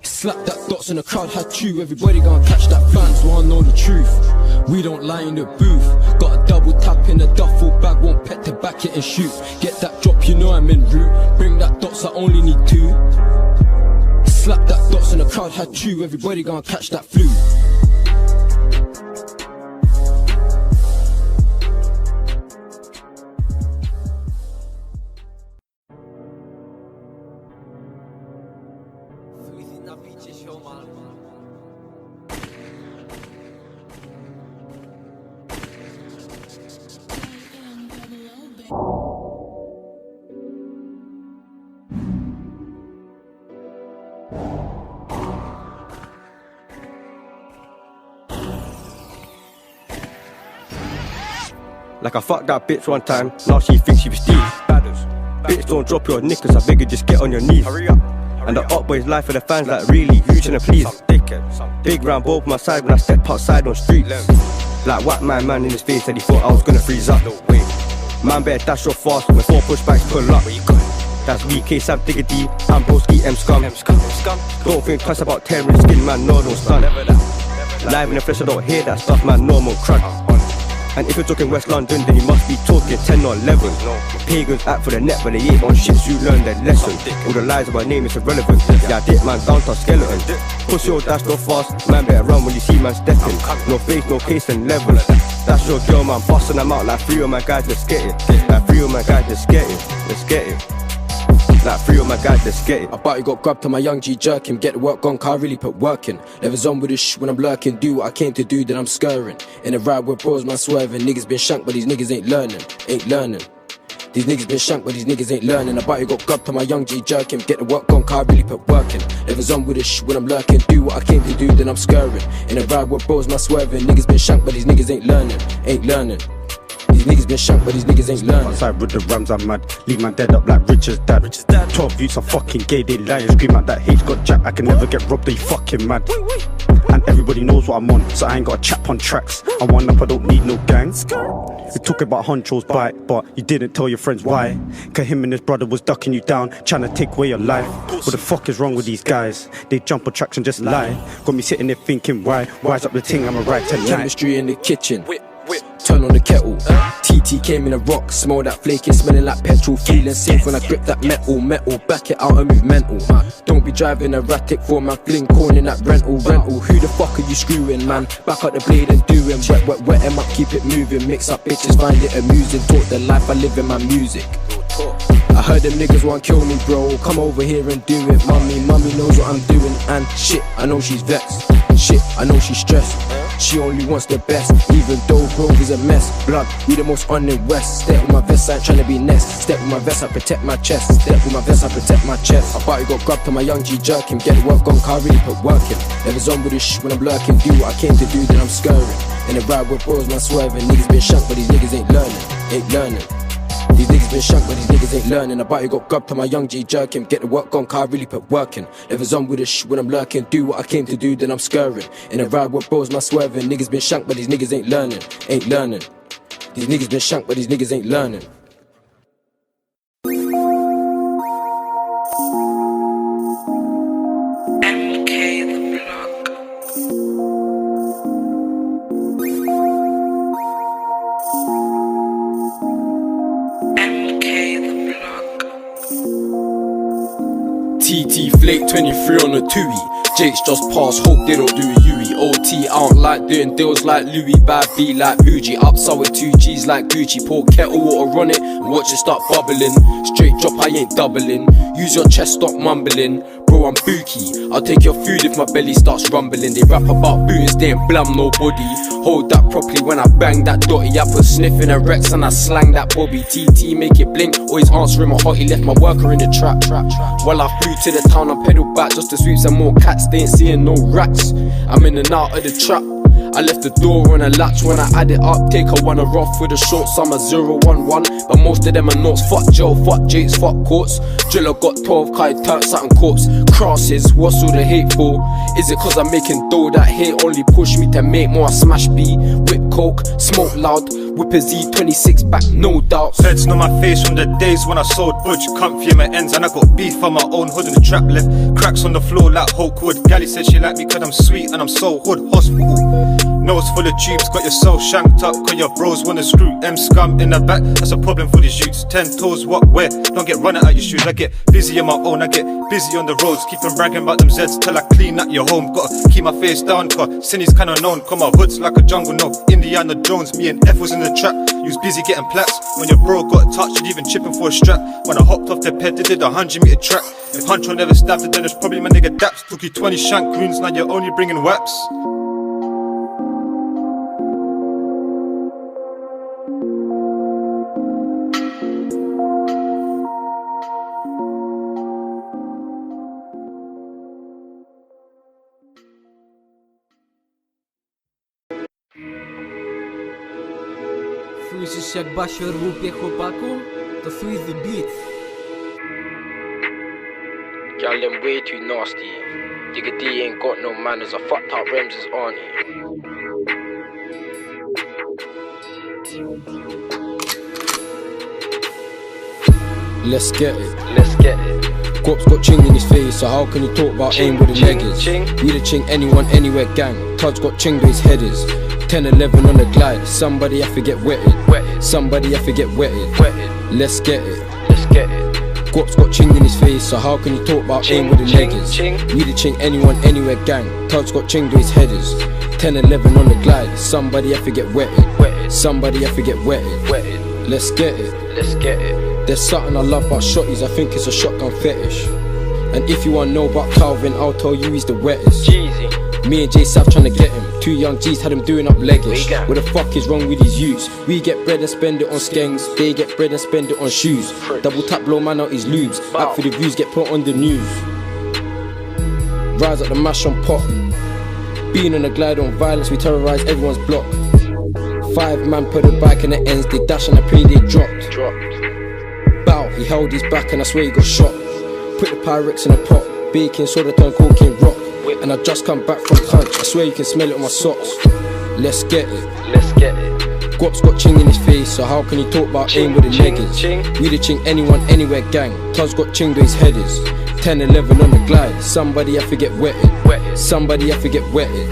Slap that dots and the crowd had chew. Everybody gonna catch that, fans wanna know the truth. We don't lie in the booth. Got a double tap in a duffel bag, won't pet to back it and shoot. Get that drop, you know I'm en route. Bring that dots, I only need 2. Slap that dots and the crowd had chew. Everybody gonna catch that flu. You Like I fucked that bitch one time, now she thinks she was Steve. Bitch, don't drop your knickers, I beg you, just get on your knees. Hurry up. And the up boys life for the fans, like really, who tryna please? Big round ball for my side when I step outside on streets. Like whack my man in his face and he thought I was gonna freeze up. Man better dash your fast when 4 pushbacks pull up. That's VK, Sam, Digga D, I'm Broski, Mskum. Don't think twice about tearing skin, man, no, don't stun. Live in the flesh, I don't hear that stuff, man, normal crud. And if you're talking West London, then you must be talking 10 or 11. Pagans act for the net, but they ain't on shit, you learn their lesson. All the lies about name is irrelevant. Yeah, I dip man down to a skeleton. Push your dash no fast, man better run when you see man stepping. No face, no case and levels. That's your girl, man, busting them out like 3 of my guys, let's get it. Like 3 of my guys, let's get it, let's get it. Like 3 of my guys, let's get it. I bout you got grabbed to my young G jerking. Get the work on, car really put work in. Never's on with this when I'm lurking. Do what I came to do, then I'm scurrying. In a ride with bros, man swerving. Niggas been shanked, but these niggas ain't learning. These niggas been shanked, but these niggas ain't learning. I bout you got grabbed to my young G jerking. Get the work on, car really put work in. Never's on with this when I'm lurking. Do what I came to do, then I'm scurrying. In a ride with bros, man swerving. Niggas been shanked, but these niggas ain't learning. These niggas been shanked, but these niggas ain't learning. Outside with the rams, I'm mad. Leave man dead up like Richard's dad. 12 youths are fucking gay, they lie and scream out that H got jack. I can never get robbed, are you fucking mad? And everybody knows what I'm on, so I ain't got a chap on tracks. I one up, I don't need no gangs. We talk about Honcho's bite, but you didn't tell your friends why. Cause him and his brother was ducking you down, trying to take away your life. What the fuck is wrong with these guys? They jump on tracks and just lie. Got me sitting there thinking why? Wise up the ting, I'ma right tonight. Chemistry in the kitchen, turn on the kettle. TT came in a rock, smell that flaky, smelling like petrol. Feeling safe when I grip that metal. Back it out and move mental. Don't be driving erratic for my fling, calling that rental. Who the fuck are you screwing, man? Back up the blade and doing wet em up, keep it moving. Mix up bitches, find it amusing. Talk the life I live in my music. I heard them niggas want kill me, bro. Come over here and do it, mommy. Mommy knows what I'm doing, and shit, I know she's vexed. Shit, I know she's stressed. She only wants the best, even though Grove is a mess. Blood, we the most on the west. Step with my vest, I ain't tryna be next. Step with my vest, I protect my chest. Step with my vest, I protect my chest. I bout you got grabbed to my young G jerking. Get the work on, car really put work in. Never's on with this shit when I'm lurking. Do what I came to do, then I'm scurrying. In the ride with bros, man swerving. Niggas been shanked, but these niggas ain't learning. These niggas been shanked, but these niggas ain't learning. I bout you got grabbed to my young G jerking. Get the work on, car really put working. Never's on with this shit when I'm lurking. Do what I came to do, then I'm scurrying. In a ride with bros, man swerving. Niggas been shanked, but these niggas ain't learning. These niggas been shanked, but these niggas ain't learning. TT Flake 23 on the Tui. Jake's just passed, hope they don't do a Yui. OT, I don't like doing deals like Louis. Bad B like Uji. Upside with 2 G's like Gucci. Pour kettle water on it and watch it start bubbling. Straight drop, I ain't doubling. Use your chest, stop mumbling. Bro, I'm bookie. I'll take your food if my belly starts rumbling. They rap about bootings, they ain't blam nobody. Hold that properly when I bang that dotty. I put sniff in a Rex and I slang that Bobby. TT make it blink, always answering my hottie. Left my worker in the trap. While I flew to the town, I pedal back just to sweep some more cats. They ain't seeing no rats. I'm in and out of the trap. I left the door on a latch when I add it up. Take a one off with a short summer 011. But most of them are notes. Fuck jail, fuck Jakes, fuck courts. Driller got 12 Kai Turks out in corpse. Crosses, what's all the hate for? Is it cause I'm making dough? That hate only push me to make more. I smash B, whip coke, smoke loud. Whip a Z26 back, no doubt. Feds know my face from the days when I sold budge. Comfy in my ends and I got beef on my own hood in the trap left. Cracks on the floor like Hulk wood. Gally said she like me cause I'm sweet and I'm so hood. Hospital. Nose full of tubes, got yourself shanked up cause your bros wanna screw. Mskum in the back, that's a problem for these youths. 10 toes, what, where? Don't get running out your shoes. I get busy on my own, I get busy on the roads. Keep on bragging about them Zeds till I clean up your home. Gotta keep my face down cause Cindy's kinda known. Cause my hood's like a jungle, no Indiana Jones. Me and F was in the trap, you was busy getting plats. When your bro got touched, you'd even chipping for a strap. When I hopped off the ped, they did a 100-meter track. If Huncho never stabbed it, then it's probably my nigga Daps. Took you 20 shank goons, now you're only bringing waps. Słyszysz jak Basio rupie chłopaku? To Sweezy Beats. Girl, them way too nasty. Digga D ain't got no manners. I fucked up Rems' auntie. Let's get it. Let's get it. Guap's got ching in his face, so how can you talk about Ching, aim with the ching, niggas? ching. We the ching anyone, anywhere gang. Todd's got ching to his headers. 10-11 on the glide. Somebody have to get wetted. Somebody have to get wetted. Let's get it. Let's get it. Guap's got ching in his face, so how can you talk about Ching, aim with the ching, niggas? ching. We the ching anyone, anywhere gang. Todd's got ching to his headers. 10-11 on the glide. Somebody have to get wetted. Somebody have to get wetted. Let's get it. Let's get it. There's something I love about shotties, I think it's a shotgun fetish. And if you wanna know about Calvin, I'll tell you he's the wettest. Jeezy. Me and J Sav tryna get him. 2 young G's had him doing up leggish. We got. What the fuck is wrong with these youths? We get bread and spend it on skanks. They get bread and spend it on shoes. Double tap blow man out his lubes. Act for the views, get put on the news. Rise up the mash on pop. Being on the glide on violence, we terrorise everyone's block. 5 man put the bike in the ends, they dash and I pray they dropped. Bow, he held his back and I swear he got shot. Put the Pyrex in a pot, baking soda turn cocaine rock. And I just come back from crunch, I swear you can smell it on my socks. Let's get it. Let's get it. Guap's got ching in his face, so how can you talk about aim with the Ching, niggas? ching. We the ching anyone, anywhere gang. Todd's got ching to his headers. 10-11 on the glide, somebody have to get wetted. Somebody have to get wetted.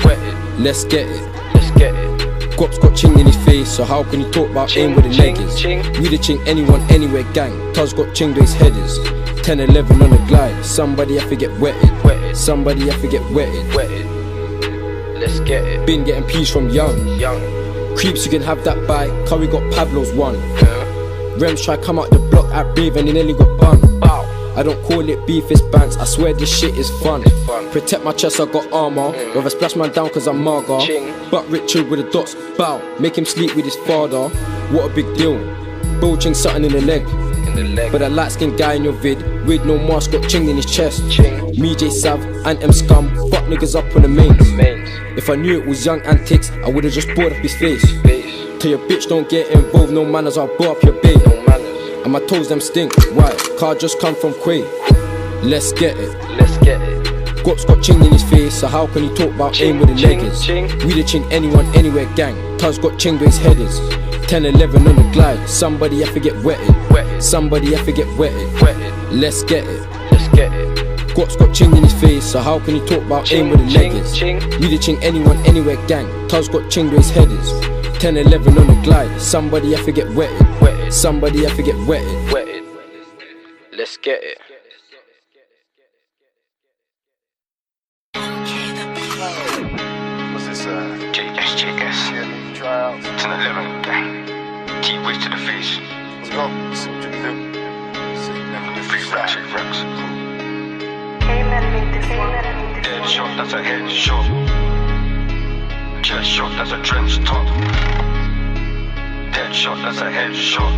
Let's get it. Let's get it. Guap's got ching in his face, so how can you talk about aim with the Ching, niggas? ching. We the ching anyone, anywhere gang. Todd's got ching to his headers. 10-11 on the glide, somebody have to get wetted. Somebody have to get wetted. Let's get it. Been getting peas from young. Creeps, you can have that bike. Curry got Pablo's one. Rems try come out the block at Brave and he nearly got bun. I don't call it beef, it's Bandz. I swear this shit is fun. Protect my chest, I got armor. Rather splash man down cause I'm mager. But Richard with the dots, bow. Make him sleep with his father. What a big deal. Bulging something in the leg. But a light skinned guy in your vid with no mask got ching in his chest. Me, J Sav and Mskum. Fuck niggas up on the mains. If I knew it was young antics, I would've just bored up his face. Tell your bitch don't get involved, no manners, I'll blow up your bait. And my toes them stink, why? Car just come from Quay. Let's get it. Let's get it. Guap's got ching in his face, so how can you talk about aim with the ching, niggas? ching. We the ching anyone, anywhere gang. Todd's got ching with his headers. 10-11 on the glide, somebody have to get wetted. Somebody have to get wetted. Let's get it. Let's get it. Guap's got ching in his face, so how can you talk about aim with the ching, niggas? ching. We the ching anyone, anywhere gang. Todd's got ching with his headers. 10-11 on the glide, somebody have to get wetted. Somebody have to get wetted. Let's get it. What's this, JS? 10-11, gang. Keep weight to the face. Let's go. See what you can do. Free racks. Dead shot, that's a head shot. Chest shot, that's a trench top. Dead shot, that's a head shot.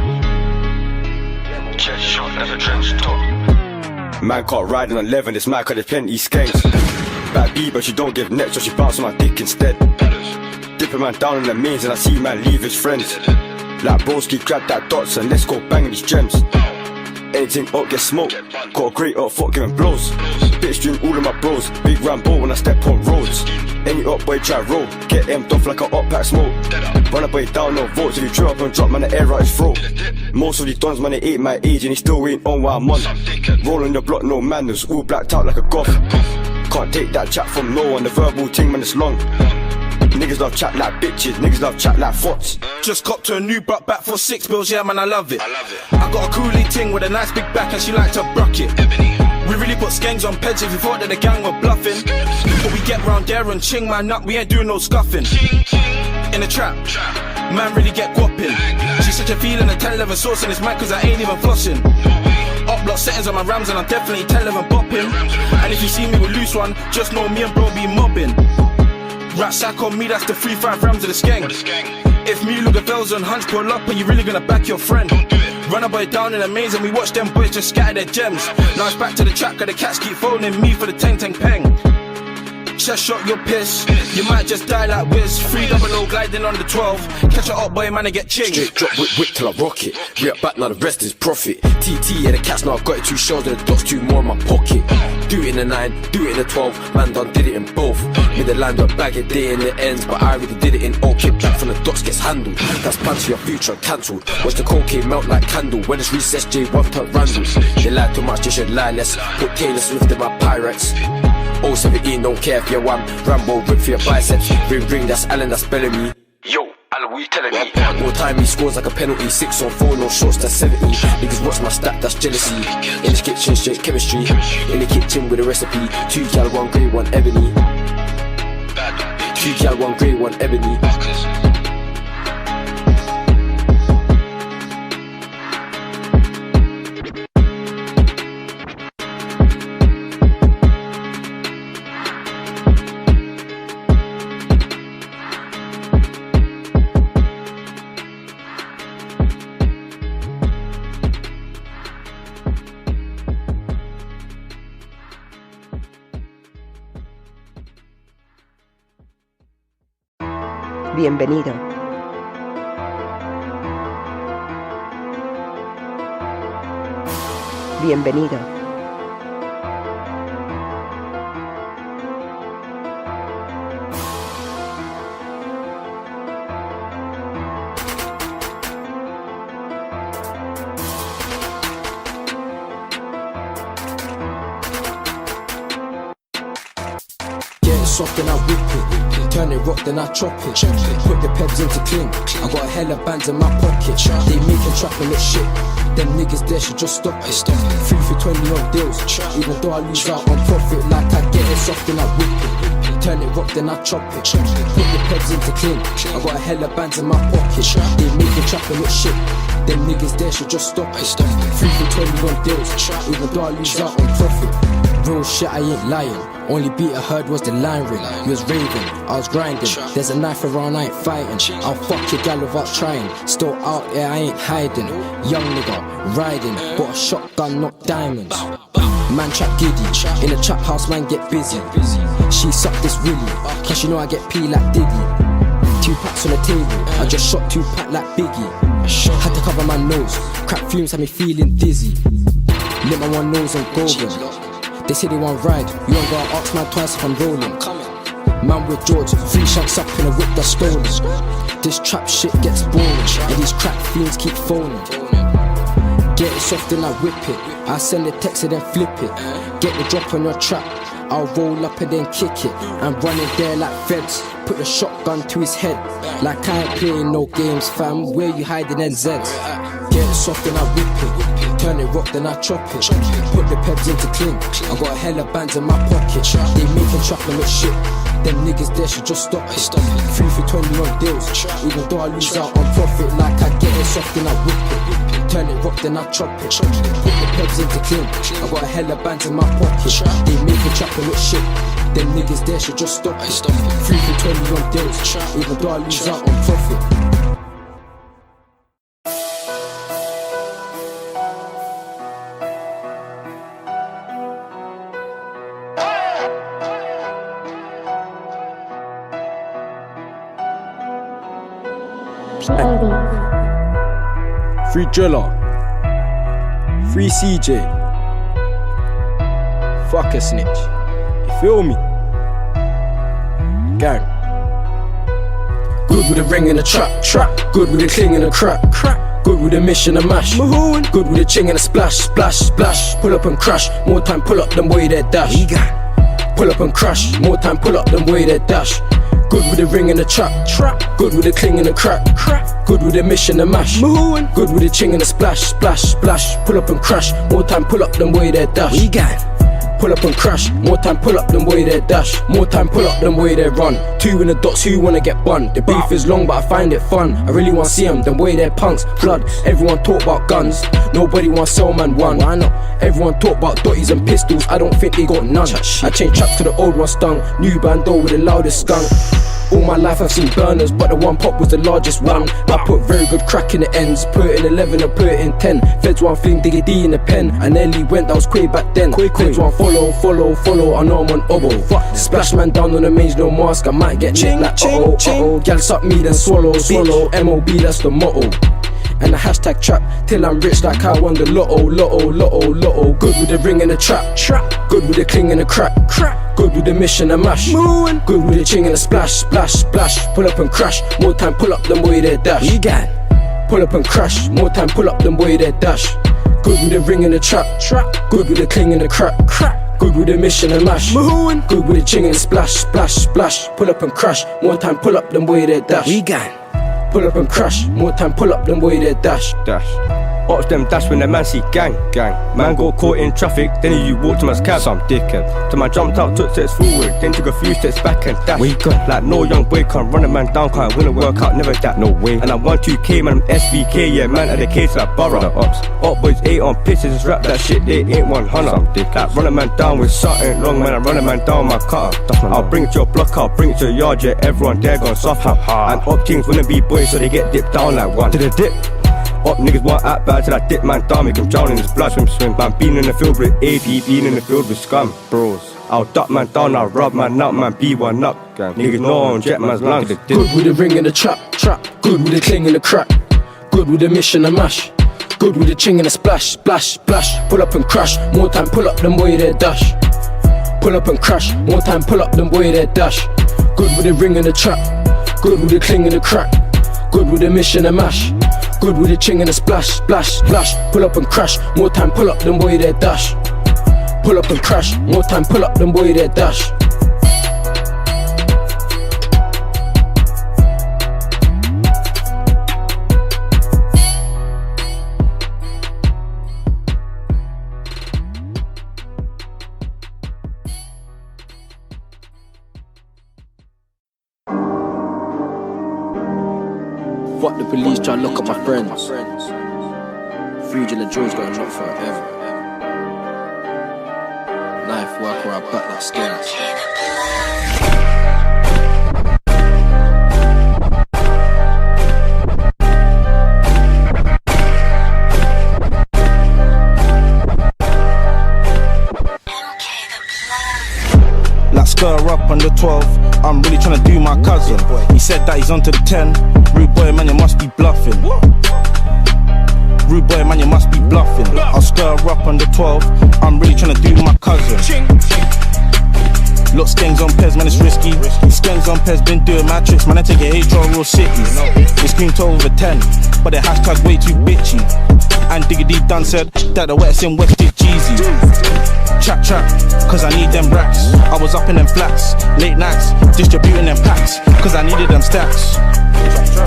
Chest shot, that's a trench top. Man can't ride on 11, this man cause there's plenty skanks. Bad B, but she don't give neck, so she bounce on my dick instead. Dipping man down in the mains and I see man leave his friends. Like broski, grab that dots and let's go banging these gems. Anything up, get smoked. Got a great up, fuck giving blows. Bitch doing all of my bros. Big Rambo when I step on roads. Any up boy try roll. Get empty off like a up pack smoke. Run a boy down, no votes. If you trip up and drop, man, the air out his throat. Most of these dons, man, they ain't my age and he still ain't on what I'm on. Rolling the block, no manners. All blacked out like a goth. Can't take that chat from no one. The verbal thing, man, it's long. Niggas love chat like bitches, niggas love chat like fots. Just copped a new Bruck back for 6 bills, yeah man I love it. I got a coolie ting with a nice big back and she like to Bruck it. We really put skanks on peds if you thought that the gang were bluffing. But we get round there and ching man up, we ain't doing no scuffing. In the trap, man really get guapping. She's such a feeling, a 10-11 sauce in this mic cause I ain't even flossing. Up block settings on my rams and I'm definitely 10-11 bopping. And if you see me with loose one, just know me and bro be mobbing. Rat sack on me, that's the 3-5 rams of the skank. If me, Luga, Bells and Hunch pull up, are you really gonna back your friend? Run a boy down in the maze and we watch them boys just scatter their gems. Now it's back to the track, cause the cats keep phoning me for the 10-10 peng. chest shot, you're pissed. You might just die like Wiz. 300 gliding on the 12. Catch it up, boy, man, and get chinged. Straight drop, whip till I rock it. Re-up back, now the rest is profit. TT, yeah, the cats, now I got it 2 shells and the dots 2 more in my pocket. Do it in the 9, do it in the 12. Man done did it in both. Made the line, but bag it day in the ends. But I really did it in O. Kick back from the dots gets handled. That's plans for your future cancelled. Watch the cocaine melt like candle. When it's recess, J1 turn Randall. They lie too much, they should lie less. Put Taylor Swift in my Pyrex. 017, don't care if you're one. Rambo, rip for your biceps. Ring, that's Allen, that's Bellamy. Yo, Alan, what you telling me? More time he scores like a penalty. 6 on 4, no shots, that's 70. Niggas watch my stat, that's jealousy. In this kitchen, straight chemistry. In the kitchen with a recipe. 2 gal, 1 grey, 1 ebony. 2 gal, 1 grey, 1 ebony. Bienvenido. Bienvenido. Get it soft and I whip it. Turn it rock, then I chop it. Put the pebs into cling. I got a hella bands in my pocket. They making trap and look shit. Them niggas there should just stop it. 3 for 20 on deals. Even though I lose out on profit, like I get it soft and I whip it. Turn it rock, then I chop it. Put the pebs into cling. I got a hella bands in my pocket. They making trap and look shit. Them niggas there should just stop it. 3 for 20 on deals. Even though I lose out on profit. Real shit, I ain't lying. Only beat I heard was the line ring. You was raving, I was grinding. There's a knife around, I ain't fighting. I'll fuck your gal without trying. Still out there, I ain't hiding. Young nigga, riding. Bought a shotgun, not diamonds. Man trap giddy. In the trap house, man get busy. She sucked this willy. Cause you know I get P like Diggy. 2 packs on the table. I just shot 2 pack like Biggie. Had to cover my nose. Crap fumes had me feeling dizzy. Lit my one nose and golden. They say they want ride, you ain't gotta ask man twice if I'm rolling. Man with George, 3 shanks up in a whip that's stolen. This trap shit gets boring, and these crack fiends keep phoning. Get it soft and I whip it, I send a text and then flip it. Get the drop on your trap, I'll roll up and then kick it. I'm running there like feds, put the shotgun to his head. Like I ain't playing no games fam, where you hiding NZs? Get it soft and I whip it, turn it rock then I chop it. Put the pebs into cling, I got a hella bands in my pocket. They making trap and look shit, them niggas there should just stop it. 3 for 20 on deals, even though I lose out on profit. Like I get it soft and I whip it, turn it rock then I chop it. Put the pebs into cling, I got a hella bands in my pocket. They making trap and look shit, them niggas there should just stop it. 3 for 20 on deals, even though I lose out on profit. Free Driller, free CJ, fuck a snitch, you feel me? Gang. Good with a ring and a trap, good with a cling and a crack, good with a mission and mash, good with a ching and a splash, pull up and crash, more time pull up than way they dash, pull up and crash, more time pull up than way they dash. Good with a ring and a trap, good with a cling and a crack, good with a mission and mash, good with a ching and a splash, pull up and crash, more time pull up than way they dash. Pull up and crash, more time pull up than way they dash, more time pull up than way they run. 2 in the dots, who wanna get bun? The beef is long but I find it fun. I really wanna see them, the way they're punks. Blood, everyone talk about guns, nobody wanna sell man one. Why not? Everyone talk about dotties and pistols, I don't think they got none. I changed tracks to the old one stung, new bando with the loudest skunk. All my life I've seen burners, but the one pop was the largest one. I put very good crack in the ends, put it in 11 and put it in 10. Feds one thing, Digga D in the pen. I nearly went, that was quick back then. Feds one follow, I know I'm on obo. Splash man down on the mange, no mask, I might get nicked like uh-oh. Gal suck me then swallow, MOB that's the motto. And the hashtag trap, till I'm rich like I won the lotto. Good with the ring and the trap, good with the cling and the crack, good with the mission and mash, good with the ching and the splash. Pull up and crash, more time pull up, them boy they dash. We got pull up and crash, more time pull up, them boy they dash. Good with the ring and the trap, good with the cling and the crack, good with the mission and mash, good with the ching and the splash. Pull up and crash, more time pull up, them boy they dash. We got pull up and crash, more time pull up, them boy they dash. Watch them dash when the man see gang. Man got caught in traffic, then you walk to my cab. Some dickhead. So man jumped out, took steps forward, then took a few steps back and dash. We got like no young boy can't run a man down, can't win a work out, never that, no way. And I 1-2K, man, I'm SBK, yeah, man, at the case like Borough. Up boys 8 on pitches, just rap that shit, they ain't 100. Like run a man down with something wrong, man, I run a man down my cutter. I'll bring it to your block, I'll bring it to your yard, yeah, everyone there gon' suffer. And up teams wanna be boys, so they get dipped down like one. To the dip. Up niggas want act bad till I dip man down, make him drown in his blood, swim. Man been in the field with AP, been in the field with scum, bros. I'll duck man down, I'll rub man up, man be one up. Niggas know on jet man's lungs. Good with the ring and the trap, good with the cling and the crack, good with the mission and mash, good with the ching and the splash. Pull up and crash, more time pull up, them boy they dash. Pull up and crash, more time pull up, them boy they dash. Good with the ring and the trap, good with the cling and the crack, good with the mission and mash, good with the ching and the splash. Pull up and crash, more time pull up, them boy they dash. Pull up and crash, more time pull up, them boy they dash. Fuck the police, try to lock up my friends. Fugil and Joe's got a knock forever. Knife work or I back that skins. Like stir up on the 12, I'm really tryna do my cousin. He said that he's onto the 10. Rude boy man, you must be bluffing. Rude boy man, you must be bluffing. I'll stir up on the 12, I'm really tryna do my cousin. Look, skanks on Pez, man, it's risky. Skanks on Pez, been doing my tricks, man, I take a HR real city. It's screen 12 over 10, but the hashtag way too bitchy. And Digga D done said that the wettest in West is Jeezy. Trap, cause I need them racks. I was up in them flats, late nights, distributing them packs. Cause I needed them stacks,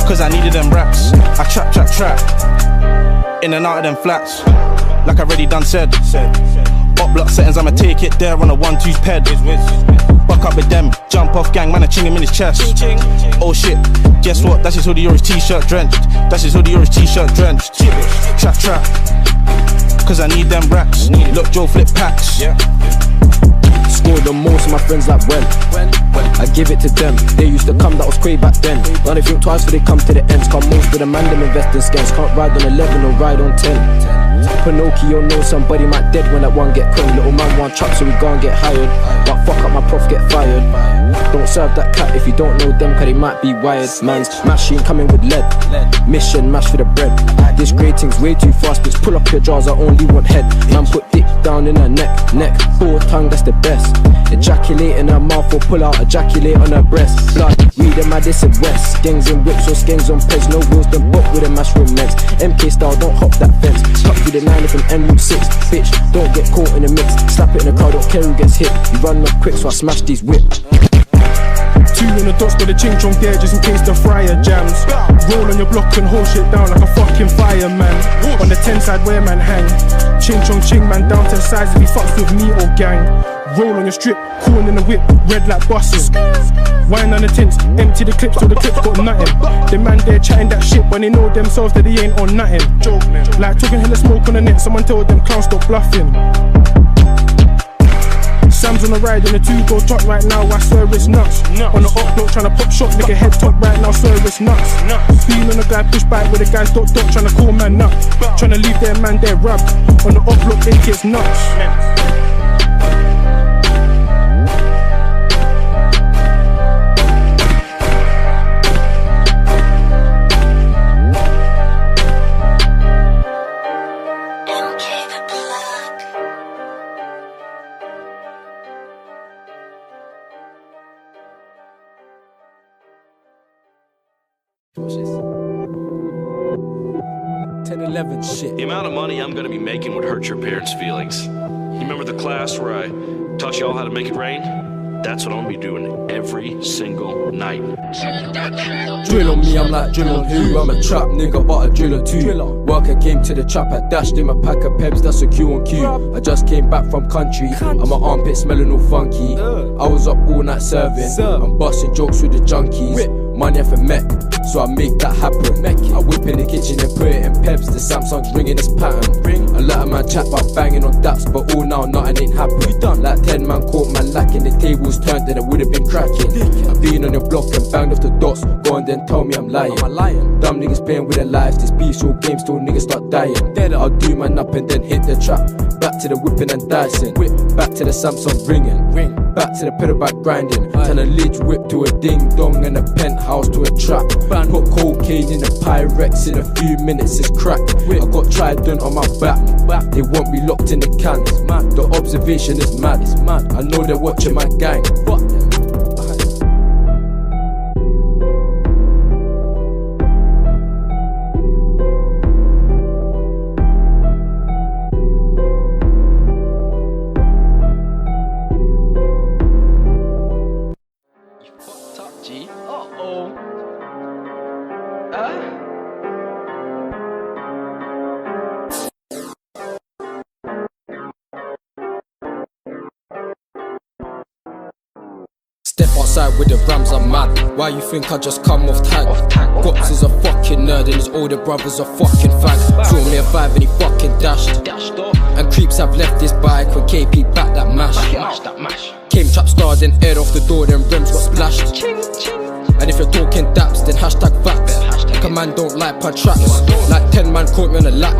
cause I needed them racks. I trap, in and out of them flats. Like I already done said. Up block settings, I'ma take it there on a 1-2's ped. Buck up with them, jump off gang, man, I ching him in his chest. Oh shit, guess what? That's his hoodie or his t-shirt drenched. That's his hoodie or his t-shirt drenched. Trap, cause I need them racks. Look, Joe flip packs. Scored the most of my friends like when I give it to them. They used to come, that was crazy back then. Now they think twice before they come to the ends. Come most with the man, them invest in scams. Can't ride on 11 or ride on 10. Pinocchio know somebody might dead when that one get clean. Little man want truck so we gon' get hired. But fuck up my prof, get fired. Don't serve that cat if you don't know them, cause they might be wired. Man's machine coming with lead. Mission mash for the bread. This grating's way too fast, bitch, pull up your jaws, I only want head. Man put dick down in her neck, full tongue, that's the best. Ejaculate in her mouth or pull out, ejaculate on her breast. Blood, read them at this and west. Skanks and whips or skanks on peds, no wheels, then buck with a mash from meds. MK style, don't hop that fence. Cut through the 9 from N Route 6. Bitch, don't get caught in the mix. Slap it in the crowd, don't care who gets hit. You run off quick, so I smash these whips. 2 on the dots, but the ching chong there just in case the fryer jams. Roll on your block and hold shit down like a fucking fireman. On the 10 side where man hang. Ching chong ching man down to the size if he fucks with me or gang. Roll on your strip, corn in the whip, red like buses. Wine on the tints, empty the clips till the clips got nothing. The man there chatting that shit when they know themselves that they ain't on nothing. Like talking hella smoke on the net, someone told them clowns stop bluffing. Sam's on the ride in a 2-door truck right now, I swear it's nuts. On the up block tryna pop shot, nigga head top right now, swear it's nuts. Being on the guy push back with the guys dot tryna call man up. Tryna leave their man there rubbed. On the up block it gets nuts. Watch this. 10-11 shit. The amount of money I'm gonna be making would hurt your parents' feelings. You remember the class where I taught you all how to make it rain? That's what I'm gonna be doing every single night. Drill on me, I'm like drill on who? I'm a trap nigga, but a driller too. Worker came to the trap, I dashed in my pack of peps, that's a Q on Q. I just came back from country, and my armpit smelling all funky. I was up all night serving, I'm busting jokes with the junkies. Money for mech, so I make that happen. I whip in the kitchen and put it in peps. The Samsung's ringing this pattern. A lot of man chat about banging on daps, but all now nothing ain't happened. Like 10 man caught man lacking, the tables turned and it would've been cracking. I've been on your block and banged off the dots. Go on then tell me I'm lying. Dumb niggas playing with their lives. This beef's all games till niggas start dying. I'll do man up and then hit the trap. Back to the whipping and dicing. Back to the Samsung ringing. Back to the pedal back grinding. Turn a lid whip to a ding dong and a penthouse to a trap. Put cocaine in the Pyrex in a few minutes, it's crack. I got Trident on my back. They want me locked in the cans. The observation is mad. I know they're watching my gang. Fuck them. Step outside with the Rams, I'm mad. Why you think I just come off tag? Gops is a fucking nerd and his older brother's a fucking fag. Saw me a vibe and he fucking dashed. And creeps have left this bike when KP back that mash. Came trap star, then aired off the door, then rims got splashed. And if you're talking daps, then hashtag facts. Like a man don't like punch traps. Like 10 man caught me on a lap.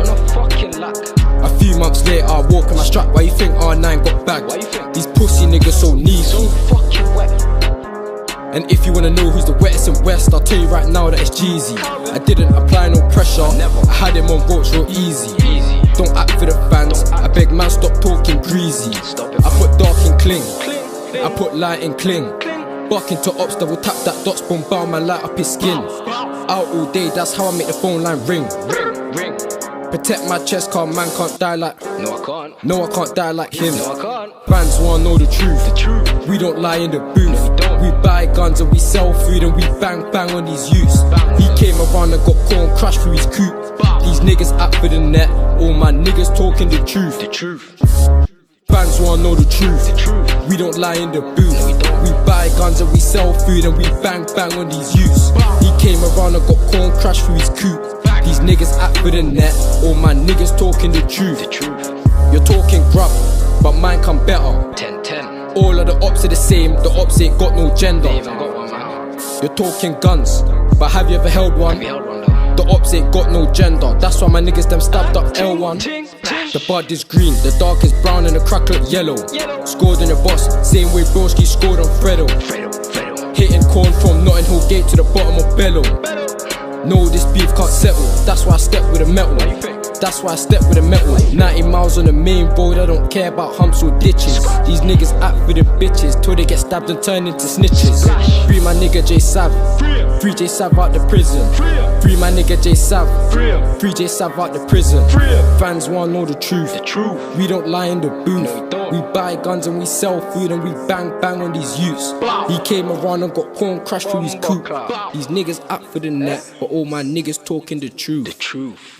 A few months later, I walk in my strap. Why you think R9 got bagged? These pussy niggas so needy. And if you wanna know who's the wettest in West, I'll tell you right now that it's Jeezy. I didn't apply no pressure, I had him on ropes real easy. Don't act for the fans, I beg man stop talking greasy. I put dark in cling, I put light in cling. Barking to ops, double tap that dots, boom bow man light up his skin. Out all day, that's how I make the phone line ring. Protect my chest, cause man can't die like. No, I can't. No, I can't die like him. No, I can't. Bandz wanna know the truth. We don't lie in the booth. We buy guns and we sell food and we bang bang on these youths. He came around and got corn crushed through his coupe. These niggas act for the net. All my niggas talking the truth. Bandz wanna know the truth. We don't lie in the booth. We buy guns and we sell food and we bang bang on these youths. He came around and got corn crushed through his coupe. These niggas act for the net. All my niggas talking the truth. You're talking grub, but mine come better. 10-10. All of the ops are the same. The ops ain't got no gender. You're talking guns, but have you ever held one? The ops ain't got no gender. That's why my niggas them stabbed up L1. The bud is green, the dark is brown and the crack look yellow. Scored in the boss, same way Broski scored on Fredo. Hitting corn from Notting Hill Gate to the bottom of Bellow. No, this beef can't settle. That's why I step with a metal. That's why I step with a metal. 90 miles on the main road, I don't care about humps or ditches. These niggas act for the bitches till they get stabbed and turn into snitches. Free my nigga J Sav. Free J Sav out the prison. Free my nigga J Sav. Free J Sav out the prison. Fans wanna know the truth. We don't lie in the booth. We buy guns and we sell food and we bang bang on these youths. He came around and got corn crushed through his coupe. These niggas act for the net, but all my niggas talking the truth.